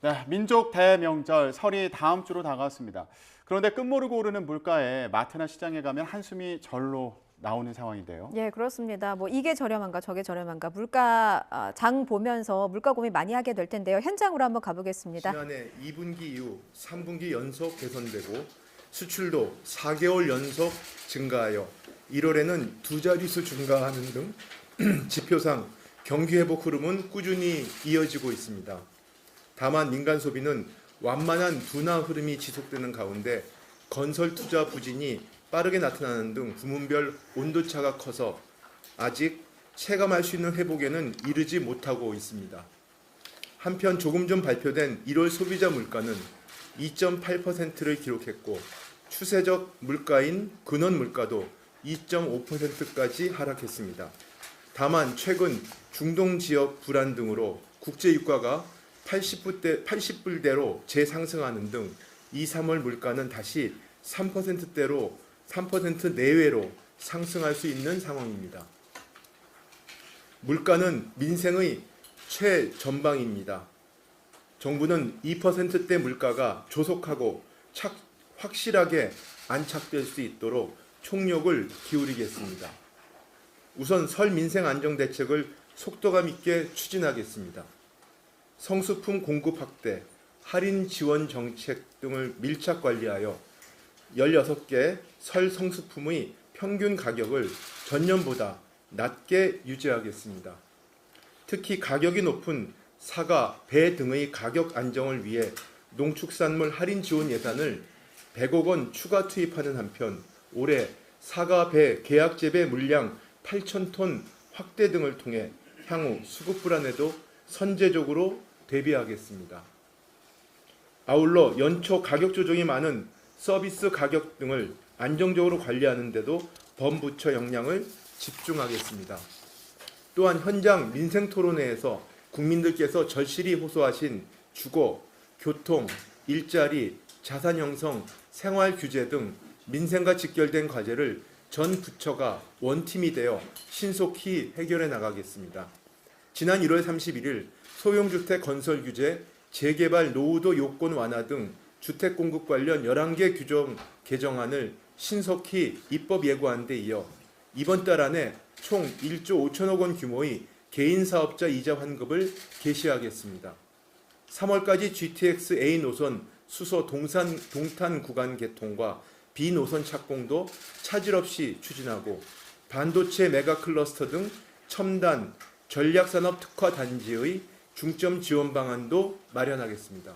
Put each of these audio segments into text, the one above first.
네, 민족 대명절 설이 다음 주로 다가왔습니다. 그런데 끝모르고 오르는 물가에 마트나 시장에 가면 한숨이 절로 나오는 상황인데요. 예, 그렇습니다. 뭐 이게 저렴한가 저게 저렴한가 물가 장 보면서 물가 고민 많이 하게 될 텐데요. 현장으로 한번 가보겠습니다. 지난해 2분기 이후 3분기 연속 개선되고 수출도 4개월 연속 증가하여 1월에는 두 자릿수 증가하는 등 지표상 경기 회복 흐름은 꾸준히 이어지고 있습니다. 다만 민간 소비는 완만한 둔화 흐름이 지속되는 가운데 건설 투자 부진이 빠르게 나타나는 등 부문별 온도차가 커서 아직 체감할 수 있는 회복에는 이르지 못하고 있습니다. 한편 조금 전 발표된 1월 소비자 물가는 2.8%를 기록했고 추세적 물가인 근원 물가도 2.5%까지 하락했습니다. 다만 최근 중동 지역 불안 등으로 국제 유가가 80불대로 재상승하는 등 2, 3월 물가는 다시 3% 내외로 상승할 수 있는 상황입니다. 물가는 민생의 최전방입니다. 정부는 2%대 물가가 조속하고 확실하게 안착될 수 있도록 총력을 기울이겠습니다. 우선 설 민생 안정 대책을 속도감 있게 추진하겠습니다. 성수품 공급 확대, 할인 지원 정책 등을 밀착 관리하여 16개 설 성수품의 평균 가격을 전년보다 낮게 유지하겠습니다. 특히 가격이 높은 사과, 배 등의 가격 안정을 위해 농축산물 할인 지원 예산을 100억 원 추가 투입하는 한편 올해 사과, 배 계약 재배 물량 8,000톤 확대 등을 통해 향후 수급 불안에도 선제적으로 대비하겠습니다. 아울러 연초 가격 조정이 많은 서비스 가격 등을 안정적으로 관리하는 데도 범부처 역량을 집중하겠습니다. 또한 현장 민생 토론회에서 국민들께서 절실히 호소하신 주거, 교통, 일자리, 자산 형성, 생활 규제 등 민생과 직결된 과제를 전 부처가 원팀이 되어 신속히 해결해 나가겠습니다. 지난 1월 31일 소형주택 건설 규제, 재개발 노후도 요건 완화 등 주택 공급 관련 11개 규정 개정안을 신속히 입법 예고한 데 이어 이번 달 안에 총 1조 5천억 원 규모의 개인 사업자 이자 환급을 개시하겠습니다. 3월까지 GTX A 노선 수소 동탄 구간 개통과 B 노선 착공도 차질 없이 추진하고 반도체 메가 클러스터 등 첨단 전략산업 특화 단지의 중점 지원 방안도 마련하겠습니다.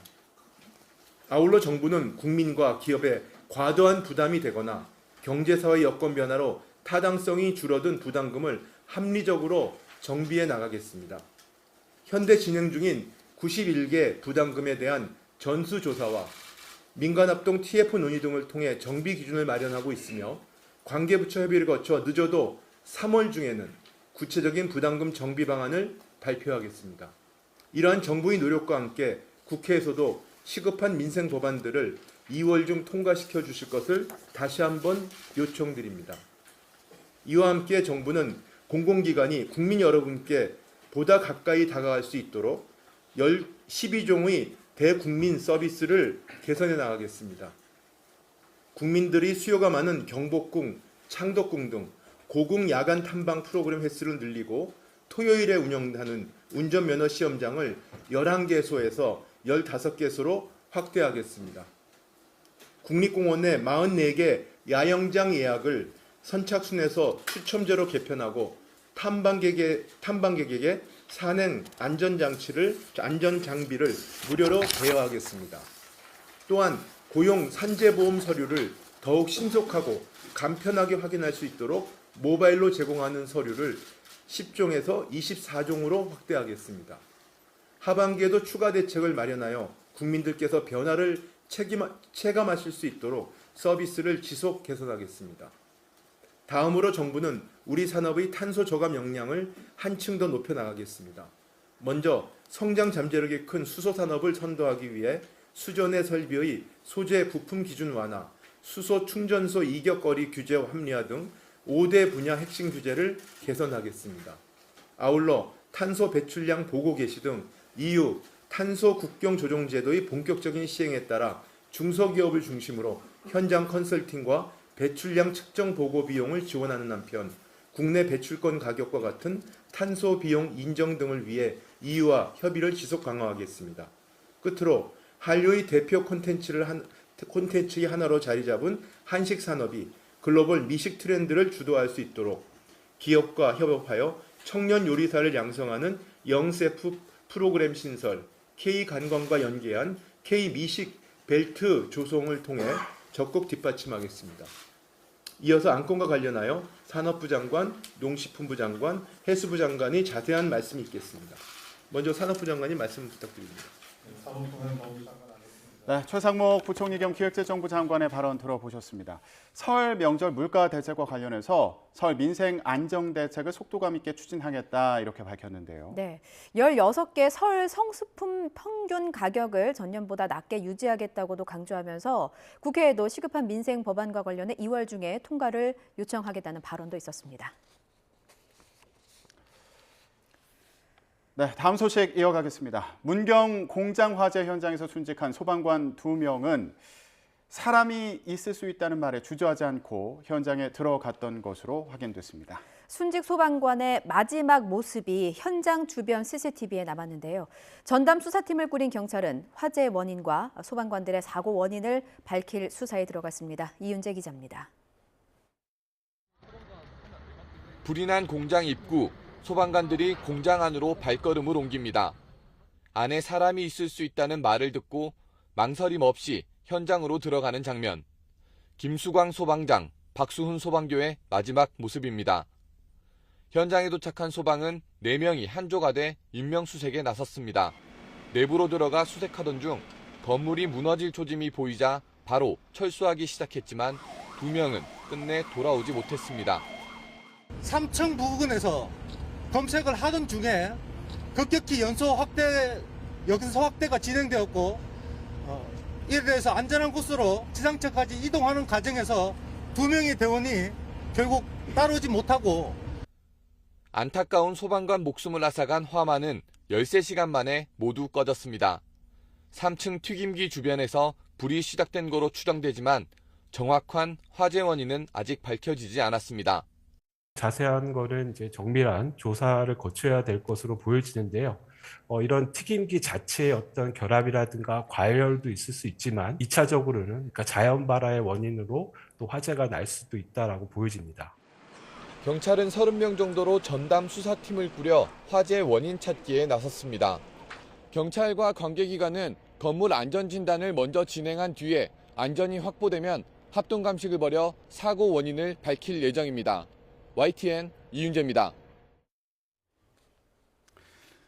아울러 정부는 국민과 기업에 과도한 부담이 되거나 경제사회 여건 변화로 타당성이 줄어든 부담금을 합리적으로 정비해 나가겠습니다. 현재 진행 중인 91개 부담금에 대한 전수조사와 민간합동 TF 논의 등을 통해 정비 기준을 마련하고 있으며 관계부처 협의를 거쳐 늦어도 3월 중에는 구체적인 부담금 정비 방안을 발표하겠습니다. 이러한 정부의 노력과 함께 국회에서도 시급한 민생 법안들을 2월 중 통과시켜 주실 것을 다시 한번 요청드립니다. 이와 함께 정부는 공공기관이 국민 여러분께 보다 가까이 다가갈 수 있도록 12종의 대국민 서비스를 개선해 나가겠습니다. 국민들이 수요가 많은 경복궁, 창덕궁 등 고궁 야간 탐방 프로그램 횟수를 늘리고 토요일에 운영하는 운전면허 시험장을 11개소에서 15개소로 확대하겠습니다. 국립공원 내 44개 야영장 예약을 선착순에서 추첨제로 개편하고 탐방객에게 산행 안전장비를 무료로 대여하겠습니다. 또한 고용 산재보험 서류를 더욱 신속하고 간편하게 확인할 수 있도록 모바일로 제공하는 서류를 10종에서 24종으로 확대하겠습니다. 하반기에도 추가 대책을 마련하여 국민들께서 변화를 체감하실 수 있도록 서비스를 지속 개선하겠습니다. 다음으로 정부는 우리 산업의 탄소 저감 역량을 한층 더 높여 나가겠습니다. 먼저 성장 잠재력이 큰 수소 산업을 선도하기 위해 수전해 설비의 소재 부품 기준 완화, 수소 충전소 이격거리 규제 합리화 등 5대 분야 핵심 규제를 개선하겠습니다. 아울러 탄소 배출량 보고 개시 등 EU 탄소 국경 조정 제도의 본격적인 시행에 따라 중소기업을 중심으로 현장 컨설팅과 배출량 측정 보고 비용을 지원하는 한편 국내 배출권 가격과 같은 탄소 비용 인정 등을 위해 EU와 협의를 지속 강화하겠습니다. 끝으로 한류의 대표 콘텐츠의 하나로 자리 잡은 한식 산업이 글로벌 미식 트렌드를 주도할 수 있도록 기업과 협업하여 청년 요리사를 양성하는 영세프 프로그램 신설, K관광과 연계한 K미식 벨트 조성을 통해 적극 뒷받침하겠습니다. 이어서 안건과 관련하여 산업부 장관, 농식품부 장관, 해수부 장관이 자세한 말씀이 있겠습니다. 먼저 산업부 장관님 말씀 부탁드립니다. 네, 최상목 부총리 겸 기획재정부 장관의 발언 들어보셨습니다. 설 명절 물가 대책과 관련해서 설 민생 안정 대책을 속도감 있게 추진하겠다 이렇게 밝혔는데요. 네, 16개 설 성수품 평균 가격을 전년보다 낮게 유지하겠다고도 강조하면서 국회에도 시급한 민생 법안과 관련해 2월 중에 통과를 요청하겠다는 발언도 있었습니다. 네, 다음 소식 이어가겠습니다. 문경 공장 화재 현장에서 순직한 소방관 2명은 사람이 있을 수 있다는 말에 주저하지 않고 현장에 들어갔던 것으로 확인됐습니다. 순직 소방관의 마지막 모습이 현장 주변 CCTV에 남았는데요. 전담 수사팀을 꾸린 경찰은 화재의 원인과 소방관들의 사고 원인을 밝힐 수사에 들어갔습니다. 이윤재 기자입니다. 불이 난 공장 입구. 소방관들이 공장 안으로 발걸음을 옮깁니다. 안에 사람이 있을 수 있다는 말을 듣고 망설임 없이 현장으로 들어가는 장면. 김수광 소방장, 박수훈 소방교의 마지막 모습입니다. 현장에 도착한 소방은 4명이 한조가 돼 인명수색에 나섰습니다. 내부로 들어가 수색하던 중 건물이 무너질 조짐이 보이자 바로 철수하기 시작했지만 2명은 끝내 돌아오지 못했습니다. 3층 부근에서 검색을 하던 중에 급격히 여기서 확대가 진행되었고 이에 대해서 안전한 곳으로 지상층까지 이동하는 과정에서 2명의 대원이 결국 따라오지 못하고 안타까운 소방관 목숨을 앗아간 화마는 13시간 만에 모두 꺼졌습니다. 3층 튀김기 주변에서 불이 시작된 거로 추정되지만 정확한 화재 원인은 아직 밝혀지지 않았습니다. 자세한 거는 이제 정밀한 조사를 거쳐야 될 것으로 보여지는데요. 이런 튀김기 자체의 어떤 결함이라든가 과열도 있을 수 있지만 2차적으로는 그러니까 자연 발화의 원인으로 또 화재가 날 수도 있다라고 보여집니다. 경찰은 30명 정도로 전담 수사팀을 꾸려 화재 원인 찾기에 나섰습니다. 경찰과 관계기관은 건물 안전진단을 먼저 진행한 뒤에 안전이 확보되면 합동감식을 벌여 사고 원인을 밝힐 예정입니다. YTN 이윤재입니다.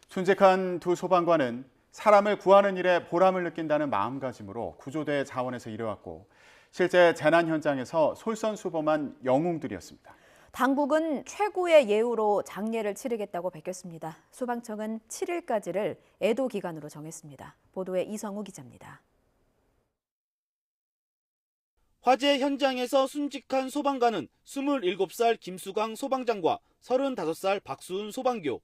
순직한 2 소방관은 사람을 구하는 일에 보람을 느낀다는 마음가짐으로 구조대 자원에서 일해왔고 실제 재난 현장에서 솔선수범한 영웅들이었습니다. 당국은 최고의 예우로 장례를 치르겠다고 밝혔습니다. 소방청은 7일까지를 애도 기간으로 정했습니다. 보도에 이성우 기자입니다. 화재 현장에서 순직한 소방관은 27살 김수광 소방장과 35살 박수훈 소방교.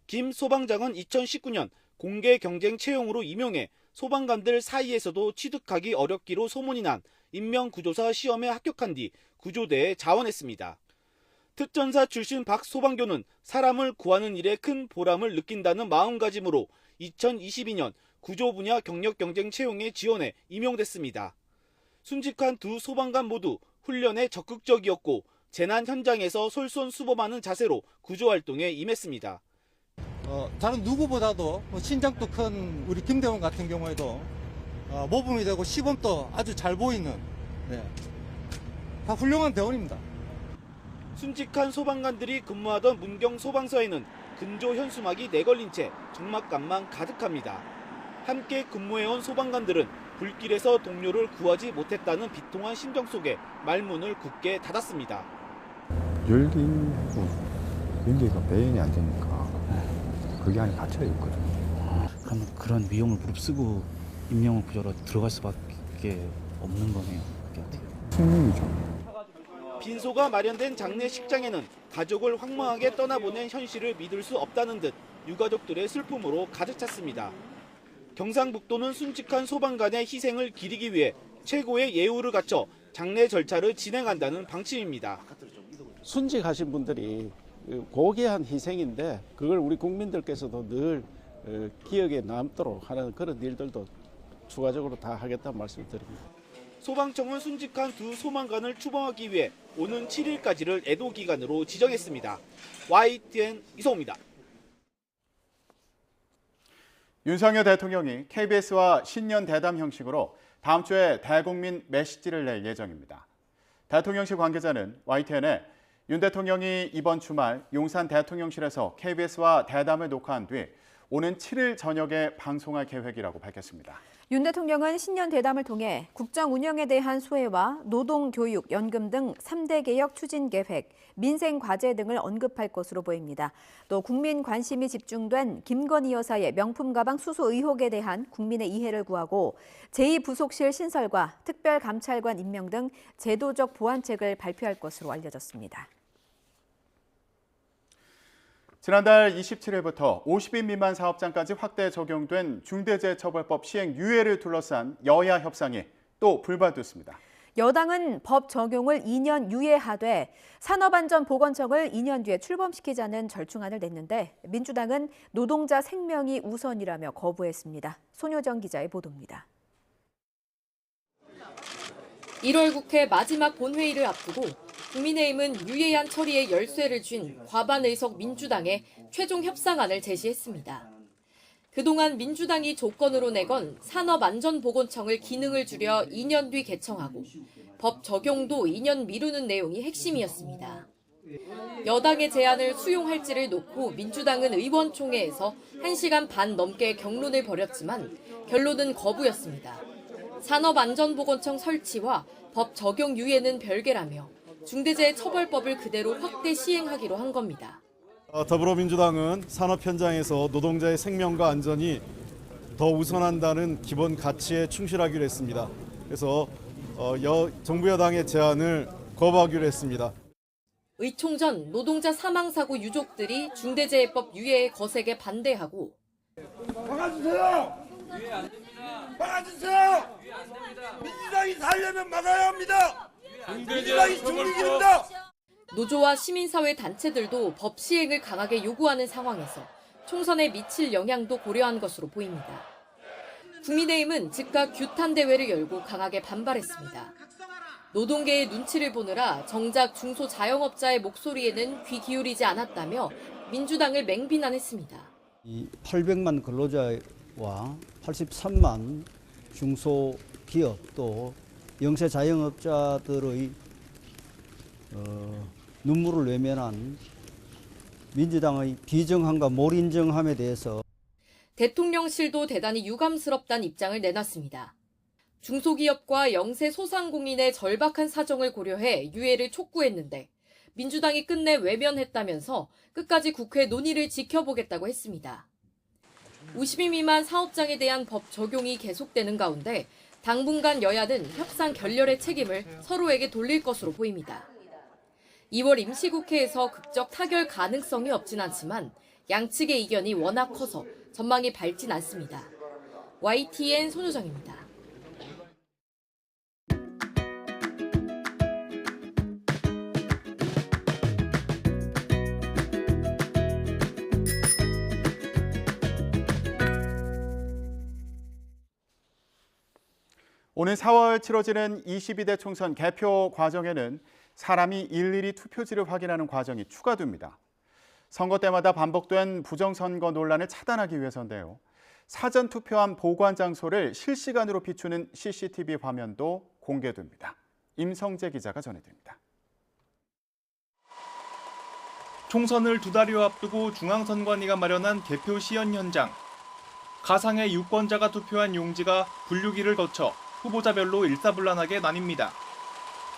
김 소방장은 2019년 공개 경쟁 채용으로 임용해 소방관들 사이에서도 취득하기 어렵기로 소문이 난 인명구조사 시험에 합격한 뒤 구조대에 자원했습니다. 특전사 출신 박 소방교는 사람을 구하는 일에 큰 보람을 느낀다는 마음가짐으로 2022년 구조 분야 경력 경쟁 채용에 지원해 임용됐습니다. 순직한 2 소방관 모두 훈련에 적극적이었고 재난 현장에서 솔선수범하는 자세로 구조활동에 임했습니다. 다른 누구보다도 신장도 큰 우리 김대원 같은 경우에도 모범이 되고 시범도 아주 잘 보이는 다 훌륭한 대원입니다. 순직한 소방관들이 근무하던 문경 소방서에는 근조 현수막이 내걸린 채 적막감만 가득합니다. 함께 근무해온 소방관들은 불길에서 동료를 구하지 못했다는 비통한 심정 속에 말문을 굳게 닫았습니다. 열기하고 연기가 배연이 안 되니까 그게 안에 갇혀 있거든요. 그러면 그런 위험을 무릅쓰고 인명을 구조로 들어갈 수밖에 없는 거네요. 그게 어떻게? 숙명이죠. 빈소가 마련된 장례식장에는 가족을 황망하게 떠나보낸 현실을 믿을 수 없다는 듯 유가족들의 슬픔으로 가득 찼습니다. 경상북도는 순직한 소방관의 희생을 기리기 위해 최고의 예우를 갖춰 장례 절차를 진행한다는 방침입니다. 순직하신 분들이 고귀한 희생인데 그걸 우리 국민들께서도 늘 기억에 남도록 하는 그런 일들도 추가적으로 다 하겠다는 말씀을 드립니다. 소방청은 순직한 두 소방관을 추모하기 위해 오는 7일까지를 애도 기간으로 지정했습니다. YTN 이성호입니다. 윤석열 대통령이 KBS와 신년 대담 형식으로 다음 주에 대국민 메시지를 낼 예정입니다. 대통령실 관계자는 YTN에 윤 대통령이 이번 주말 용산 대통령실에서 KBS와 대담을 녹화한 뒤 오는 7일 저녁에 방송할 계획이라고 밝혔습니다. 윤 대통령은 신년 대담을 통해 국정 운영에 대한 소회와 노동, 교육, 연금 등 3대 개혁 추진 계획, 민생 과제 등을 언급할 것으로 보입니다. 또 국민 관심이 집중된 김건희 여사의 명품 가방 수수 의혹에 대한 국민의 이해를 구하고 제2부속실 신설과 특별감찰관 임명 등 제도적 보완책을 발표할 것으로 알려졌습니다. 지난달 27일부터 50인 미만 사업장까지 확대 적용된 중대재해처벌법 시행 유예를 둘러싼 여야 협상이 또 불발됐습니다. 여당은 법 적용을 2년 유예하되 산업안전보건청을 2년 뒤에 출범시키자는 절충안을 냈는데 민주당은 노동자 생명이 우선이라며 거부했습니다. 손효정 기자의 보도입니다. 1월 국회 마지막 본회의를 앞두고 국민의힘은 유예안 처리에 열쇠를 쥔 과반 의석 민주당에 최종 협상안을 제시했습니다. 그동안 민주당이 조건으로 내건 산업안전보건청을 기능을 줄여 2년 뒤 개청하고 법 적용도 2년 미루는 내용이 핵심이었습니다. 여당의 제안을 수용할지를 놓고 민주당은 의원총회에서 1시간 반 넘게 격론을 벌였지만 결론은 거부였습니다. 산업안전보건청 설치와 법 적용 유예는 별개라며 중대재해처벌법을 그대로 확대 시행하기로 한 겁니다. 더불어민주당은 산업 현장에서 노동자의 생명과 안전이 더 우선한다는 기본 가치에 충실하기로 했습니다. 그래서 정부 여당의 제안을 거부하기로 했습니다. 의총전 노동자 사망사고 유족들이 중대재해법 유예에 거세게 반대하고 막아주세요! 막아주세요! 민주당이 살려면 막아야 합니다! 민주당이 중립입니다! 노조와 시민사회 단체들도 법 시행을 강하게 요구하는 상황에서 총선에 미칠 영향도 고려한 것으로 보입니다. 국민의힘은 즉각 규탄 대회를 열고 강하게 반발했습니다. 노동계의 눈치를 보느라 정작 중소자영업자의 목소리에는 귀 기울이지 않았다며 민주당을 맹비난했습니다. 이 800만 근로자와 83만 중소기업 또 영세 자영업자들의 눈물을 외면한 민주당의 비정함과 몰인정함에 대해서 대통령실도 대단히 유감스럽다는 입장을 내놨습니다. 중소기업과 영세 소상공인의 절박한 사정을 고려해 유예를 촉구했는데 민주당이 끝내 외면했다면서 끝까지 국회 논의를 지켜보겠다고 했습니다. 50인 미만 사업장에 대한 법 적용이 계속되는 가운데 당분간 여야는 협상 결렬의 책임을 서로에게 돌릴 것으로 보입니다. 2월 임시국회에서 극적 타결 가능성이 없진 않지만 양측의 이견이 워낙 커서 전망이 밝진 않습니다. YTN 손효정입니다. 오늘 4월 치러지는 22대 총선 개표 과정에는 사람이 일일이 투표지를 확인하는 과정이 추가됩니다. 선거 때마다 반복된 부정선거 논란을 차단하기 위해서인데요. 사전투표함 보관 장소를 실시간으로 비추는 CCTV 화면도 공개됩니다. 임성재 기자가 전해드립니다. 총선을 2달여 앞두고 중앙선관위가 마련한 개표 시연 현장. 가상의 유권자가 투표한 용지가 분류기를 거쳐 후보자별로 일사불란하게 나뉩니다.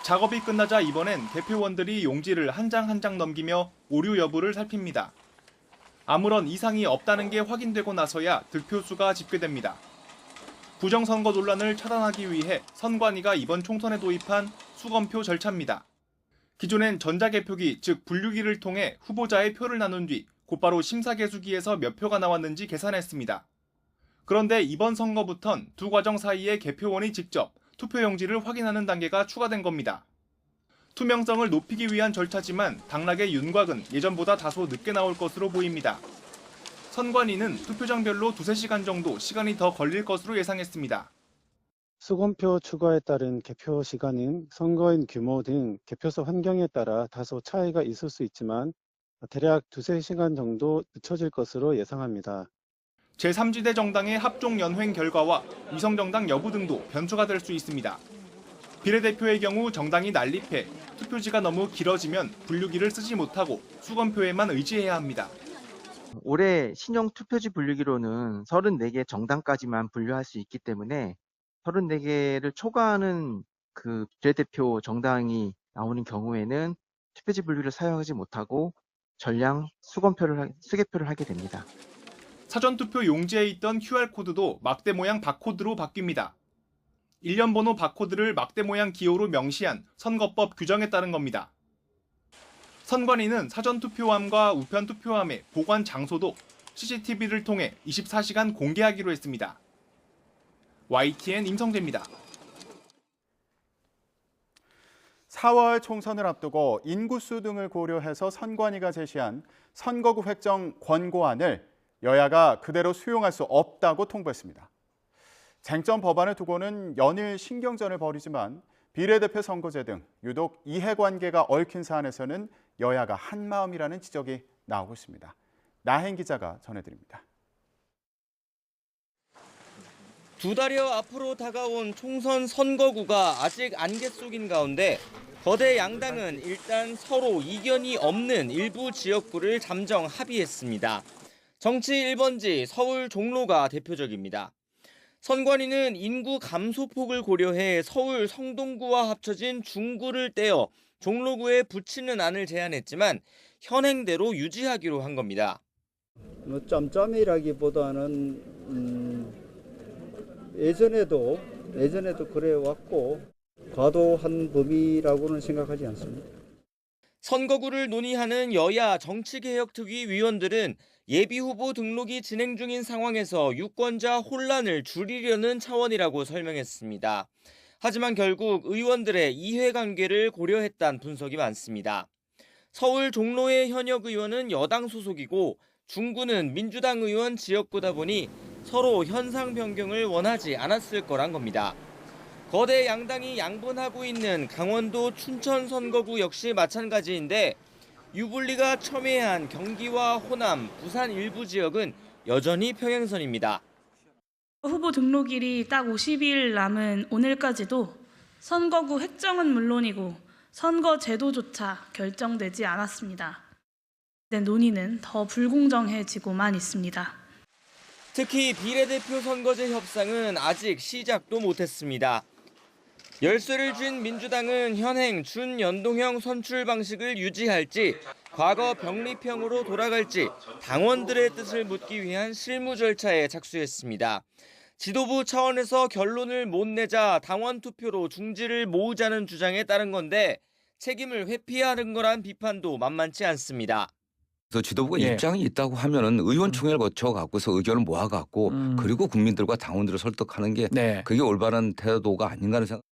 작업이 끝나자 이번엔 개표원들이 용지를 한 장 한 장 넘기며 오류 여부를 살핍니다. 아무런 이상이 없다는 게 확인되고 나서야 득표수가 집계됩니다. 부정선거 논란을 차단하기 위해 선관위가 이번 총선에 도입한 수검표 절차입니다. 기존엔 전자개표기, 즉 분류기를 통해 후보자의 표를 나눈 뒤 곧바로 심사개수기에서 몇 표가 나왔는지 계산했습니다. 그런데 이번 선거부턴 두 과정 사이에 개표원이 직접 투표용지를 확인하는 단계가 추가된 겁니다. 투명성을 높이기 위한 절차지만 당락의 윤곽은 예전보다 다소 늦게 나올 것으로 보입니다. 선관위는 투표장별로 2-3시간 정도 시간이 더 걸릴 것으로 예상했습니다. 수검표 추가에 따른 개표 시간은 선거인 규모 등 개표소 환경에 따라 다소 차이가 있을 수 있지만 대략 2-3시간 정도 늦춰질 것으로 예상합니다. 제3지대 정당의 합종 연횡 결과와 위성정당 여부 등도 변수가 될 수 있습니다. 비례대표의 경우 정당이 난립해 투표지가 너무 길어지면 분류기를 쓰지 못하고 수검표에만 의지해야 합니다. 올해 신형 투표지 분류기로는 34개 정당까지만 분류할 수 있기 때문에 34개를 초과하는 그 비례대표 정당이 나오는 경우에는 투표지 분류를 사용하지 못하고 전량 수개표를 하게 됩니다. 사전투표 용지에 있던 QR코드도 막대 모양 바코드로 바뀝니다. 일련 번호 바코드를 막대 모양 기호로 명시한 선거법 규정에 따른 겁니다. 선관위는 사전투표함과 우편투표함의 보관 장소도 CCTV를 통해 24시간 공개하기로 했습니다. YTN 임성재입니다. 4월 총선을 앞두고 인구수 등을 고려해서 선관위가 제시한 선거구 획정 권고안을 여야가 그대로 수용할 수 없다고 통보했습니다. 쟁점 법안을 두고는 연일 신경전을 벌이지만 비례대표 선거제 등 유독 이해관계가 얽힌 사안에서는 여야가 한마음이라는 지적이 나오고 있습니다. 나행 기자가 전해드립니다. 두 달여 앞으로 다가온 총선 선거구가 아직 안개 속인 가운데 거대 양당은 일단 서로 이견이 없는 일부 지역구를 잠정 합의했습니다. 정치 1번지 서울 종로가 대표적입니다. 선관위는 인구 감소폭을 고려해 서울 성동구와 합쳐진 중구를 떼어 종로구에 붙이는 안을 제안했지만 현행대로 유지하기로 한 겁니다. 짬짬이라기보다는 예전에도 그래왔고 과도한 범위라고는 생각하지 않습니다. 선거구를 논의하는 여야 정치개혁특위 위원들은 예비후보 등록이 진행 중인 상황에서 유권자 혼란을 줄이려는 차원이라고 설명했습니다. 하지만 결국 의원들의 이해관계를 고려했다는 분석이 많습니다. 서울 종로의 현역 의원은 여당 소속이고 중구는 민주당 의원 지역구다 보니 서로 현상 변경을 원하지 않았을 거란 겁니다. 거대 양당이 양분하고 있는 강원도 춘천 선거구 역시 마찬가지인데 유불리가 첨예한 경기와 호남, 부산 일부 지역은 여전히 평행선입니다. 후보 등록일이 딱 50일 남은 오늘까지도 선거구 획정은 물론이고 선거 제도조차 결정되지 않았습니다. 논의는 더 불공정해지고만 있습니다. 특히 비례대표 선거제 협상은 아직 시작도 못했습니다. 열쇠를 쥔 민주당은 현행 준연동형 선출 방식을 유지할지 과거 병립형으로 돌아갈지 당원들의 뜻을 묻기 위한 실무 절차에 착수했습니다. 지도부 차원에서 결론을 못 내자 당원 투표로 중지를 모으자는 주장에 따른 건데 책임을 회피하는 거란 비판도 만만치 않습니다. 그래서 지도부가 입장이 있다고 하면은 의원총회를 거쳐 갖고서 의견을 모아 갖고 그리고 국민들과 당원들을 설득하는 게 그게 올바른 태도가 아닌가 하는 생각.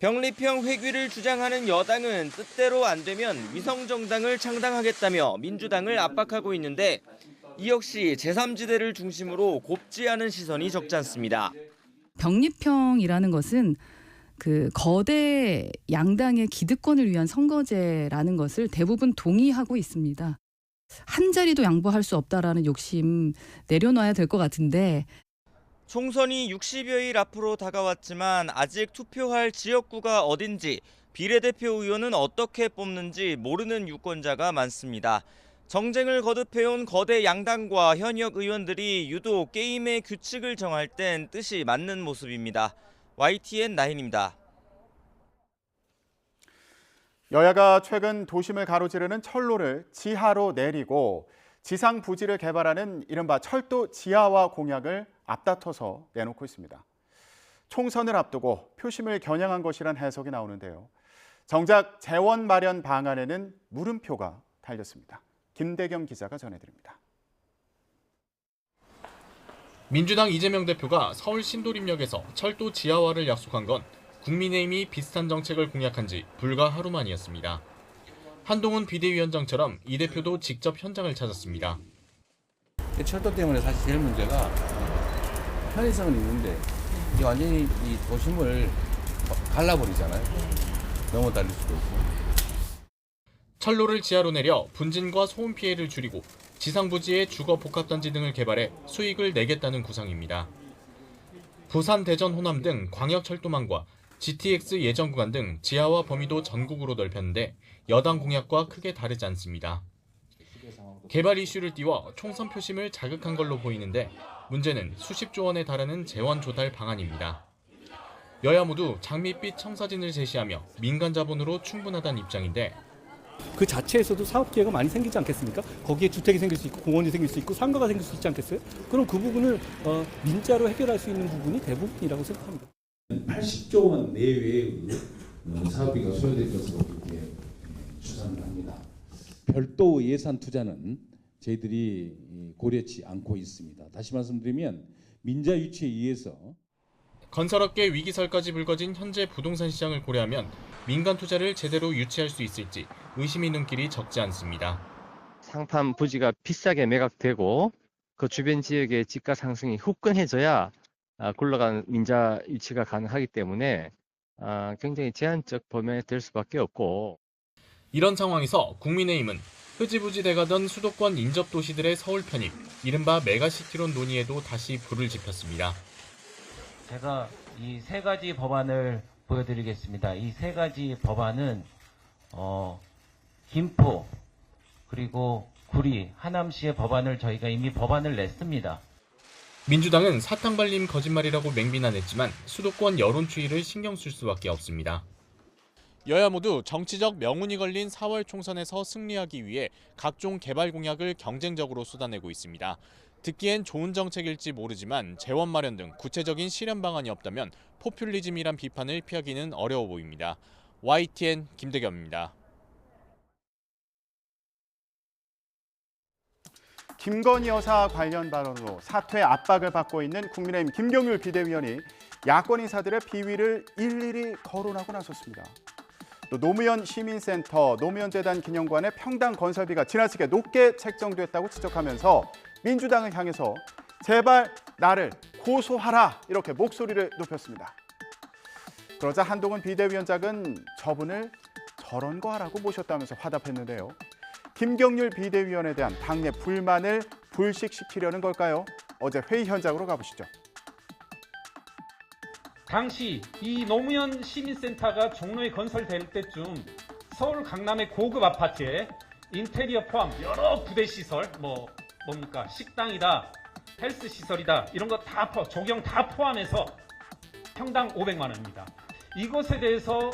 병립형 회귀를 주장하는 여당은 뜻대로 안 되면 위성정당을 창당하겠다며 민주당을 압박하고 있는데 이 역시 제3지대를 중심으로 곱지 않은 시선이 적지 않습니다. 병립형이라는 것은 그 거대 양당의 기득권을 위한 선거제라는 것을 대부분 동의하고 있습니다. 한 자리도 양보할 수 없다라는 욕심 내려놔야 될 것 같은데. 총선이 60여일 앞으로 다가왔지만 아직 투표할 지역구가 어딘지 비례대표 의원은 어떻게 뽑는지 모르는 유권자가 많습니다. 정쟁을 거듭해온 거대 양당과 현역 의원들이 유독 게임의 규칙을 정할 땐 뜻이 맞는 모습입니다. YTN 나인입니다. 여야가 최근 도심을 가로지르는 철로를 지하로 내리고 지상 부지를 개발하는 이른바 철도 지하화 공약을 앞다퉈서 내놓고 있습니다. 총선을 앞두고 표심을 겨냥한 것이란 해석이 나오는데요. 정작 재원 마련 방안에는 물음표가 달렸습니다. 김대겸 기자가 전해드립니다. 민주당 이재명 대표가 서울 신도림역에서 철도 지하화를 약속한 건 국민의힘이 비슷한 정책을 공약한 지 불과 하루 만이었습니다. 한동훈 비대위원장처럼 이 대표도 직접 현장을 찾았습니다. 철도 때문에 사실 제일 문제가 편의성은 있는데 이게 완전히 이 도심을 갈라버리잖아요. 넘어 달릴 수도 있고. 철로를 지하로 내려 분진과 소음 피해를 줄이고 지상부지에 주거 복합단지 등을 개발해 수익을 내겠다는 구상입니다. 부산, 대전, 호남 등 광역철도망과 GTX 예정 구간 등 지하화 범위도 전국으로 넓혔는데 여당 공약과 크게 다르지 않습니다. 개발 이슈를 띄워 총선 표심을 자극한 걸로 보이는데 문제는 수십조 원에 달하는 재원 조달 방안입니다. 여야 모두 장밋빛 청사진을 제시하며 민간 자본으로 충분하다는 입장인데 그 자체에서도 사업 기회가 많이 생기지 않겠습니까? 거기에 주택이 생길 수 있고 공원이 생길 수 있고 상가가 생길 수 있지 않겠어요? 그럼 그 부분을 민자로 해결할 수 있는 부분이 대부분이라고 생각합니다. 80조 원 내외의 사업비가 소요될 것으로 그렇게 추산을 합니다. 별도 예산 투자는 저희들이 고려치 않고 있습니다. 다시 말씀드리면 민자 유치에 의해서 건설업계 위기설까지 불거진 현재 부동산 시장을 고려하면 민간 투자를 제대로 유치할 수 있을지 의심의 눈길이 적지 않습니다. 상판 부지가 비싸게 매각되고 그 주변 지역의 집가 상승이 후끈해져야 굴러가는 민자 유치가 가능하기 때문에 굉장히 제한적 범위에 될 수밖에 없고 이런 상황에서 국민의힘은 흐지부지 돼가던 수도권 인접 도시들의 서울 편입, 이른바 메가시티론 논의에도 다시 불을 지폈습니다. 제가 이 세 가지 법안을 보여드리겠습니다. 이 세 가지 법안은 김포 그리고 구리, 하남시의 법안을 저희가 이미 법안을 냈습니다. 민주당은 사탕 발림 거짓말이라고 맹비난했지만 수도권 여론 추이를 신경 쓸 수밖에 없습니다. 여야 모두 정치적 명운이 걸린 4월 총선에서 승리하기 위해 각종 개발 공약을 경쟁적으로 쏟아내고 있습니다. 듣기엔 좋은 정책일지 모르지만 재원 마련 등 구체적인 실현 방안이 없다면 포퓰리즘이란 비판을 피하기는 어려워 보입니다. YTN 김대겸입니다. 김건희 여사 관련 발언으로 사퇴 압박을 받고 있는 국민의힘 김경률 비대위원이 야권 인사들의 비위를 일일이 거론하고 나섰습니다. 또 노무현 시민센터, 노무현 재단 기념관의 평당 건설비가 지나치게 높게 책정됐다고 지적하면서 민주당을 향해서 제발 나를 고소하라 이렇게 목소리를 높였습니다. 그러자 한동훈 비대위원장은 저분을 저런 거 하라고 모셨다면서 화답했는데요. 김경률 비대위원에 대한 당내 불만을 불식시키려는 걸까요? 어제 회의 현장으로 가보시죠. 당시 이 노무현 시민센터가 종로에 건설될 때쯤 서울 강남의 고급 아파트에 인테리어 포함 여러 부대 시설, 뭡니까 식당이다, 헬스 시설이다 이런 거 다 조경 다 포함해서 평당 500만 원입니다. 이것에 대해서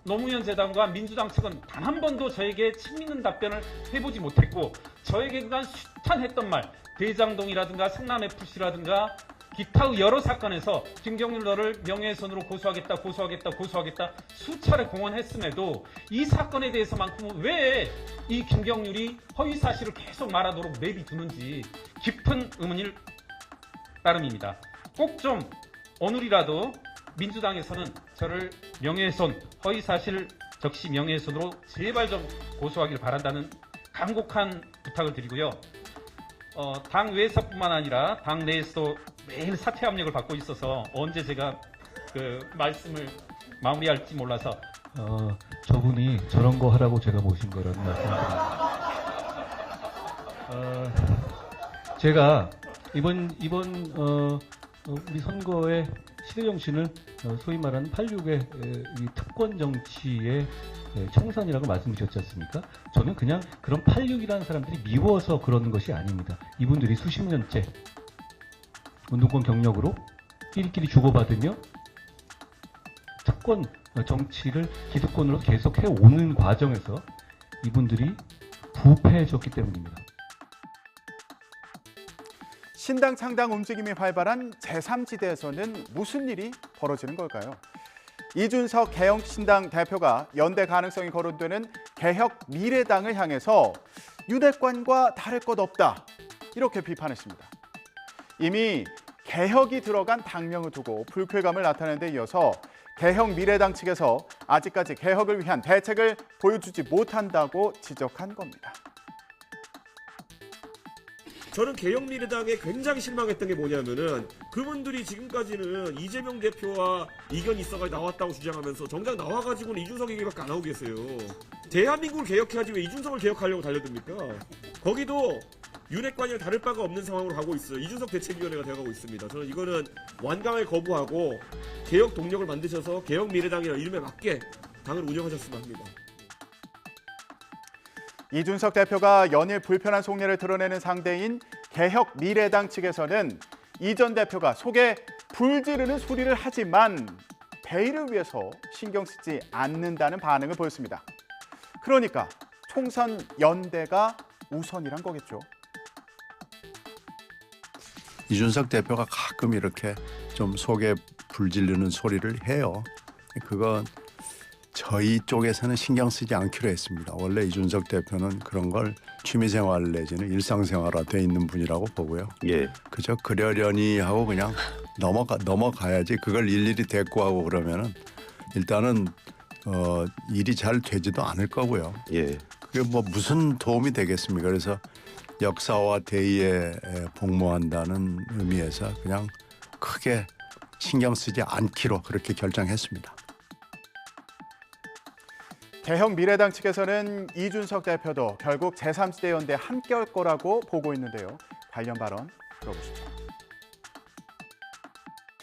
노무현 재단과 민주당 측은 단 한 번도 저에게 책임있는 답변을 해보지 못했고 저에게 그간 숱한 말, 대장동이라든가 성남FC라든가 기타의 여러 사건에서 김경률 너를 명예훼손으로 고소하겠다 수차례 공언했음에도 이 사건에 대해서만큼은 왜 이 김경률이 허위사실을 계속 말하도록 내비두는지 깊은 의문일 따름입니다. 꼭 좀 오늘이라도 민주당에서는 저를 명예훼손, 허위사실 적시 명예훼손으로 제발 좀 고소하길 바란다는 간곡한 부탁을 드리고요. 당 외에서뿐만 아니라 당 내에서도 매일 사퇴 압력을 받고 있어서 언제 제가 그 말씀을 마무리할지 몰라서 저분이 저런 거 하라고 제가 모신 거라는 말씀드립니다. 제가 이번 우리 선거의 시대 정신을 소위 말하는 86의 특권 정치의 청산이라고 말씀드렸지 않습니까? 저는 그냥 그런 86이라는 사람들이 미워서 그러는 것이 아닙니다. 이분들이 수십 년째 운동권 경력으로 끼리끼리 주고받으며 특권 정치를 기득권으로 계속해 오는 과정에서 이분들이 부패해졌기 때문입니다. 신당 창당 움직임이 활발한 제3지대에서는 무슨 일이 벌어지는 걸까요? 이준석 개혁신당 대표가 연대 가능성이 거론되는 개혁미래당을 향해서 윤핵관과 다를 것 없다 이렇게 비판했습니다. 이미 개혁이 들어간 당명을 두고 불쾌감을 나타낸 데 이어서 개혁미래당 측에서 아직까지 개혁을 위한 대책을 보여주지 못한다고 지적한 겁니다. 저는 개혁미래당에 굉장히 실망했던 게 뭐냐면은 그분들이 지금까지는 이재명 대표와 이견이 있어가 나왔다고 주장하면서 정작 나와가지고는 이준석 얘기밖에 안 하고 계세요. 대한민국을 개혁해야지 왜 이준석을 개혁하려고 달려듭니까? 거기도 윤핵관이랑 다를 바가 없는 상황으로 가고 있어요. 이준석 대책위원회가 되어가고 있습니다. 저는 이거는 완강하게 거부하고 개혁 동력을 만드셔서 개혁미래당이라는 이름에 맞게 당을 운영하셨으면 합니다. 이준석 대표가 연일 불편한 속내를 드러내는 상대인 개혁미래당 측에서는 이 전 대표가 속에 불 지르는 소리를 하지만 대의를 위해서 신경 쓰지 않는다는 반응을 보였습니다. 그러니까 총선 연대가 우선이란 거겠죠. 이준석 대표가 가끔 이렇게 좀 속에 불 지르는 소리를 해요. 그건 저희 쪽에서는 신경 쓰지 않기로 했습니다. 원래 이준석 대표는 그런 걸 취미생활 내지는 일상생활화 돼 있는 분이라고 보고요. 예. 그저 그러려니 하고 그냥 넘어가야지. 그걸 일일이 대꾸하고 그러면은 일단은 일이 잘 되지도 않을 거고요. 예. 그게 뭐 무슨 도움이 되겠습니까? 그래서 역사와 대의에 복무한다는 의미에서 그냥 크게 신경 쓰지 않기로 그렇게 결정했습니다. 개혁미래당 측에서는 이준석 대표도 결국 제3지대 연대에 함께할 거라고 보고 있는데요. 관련 발언 들어보시죠.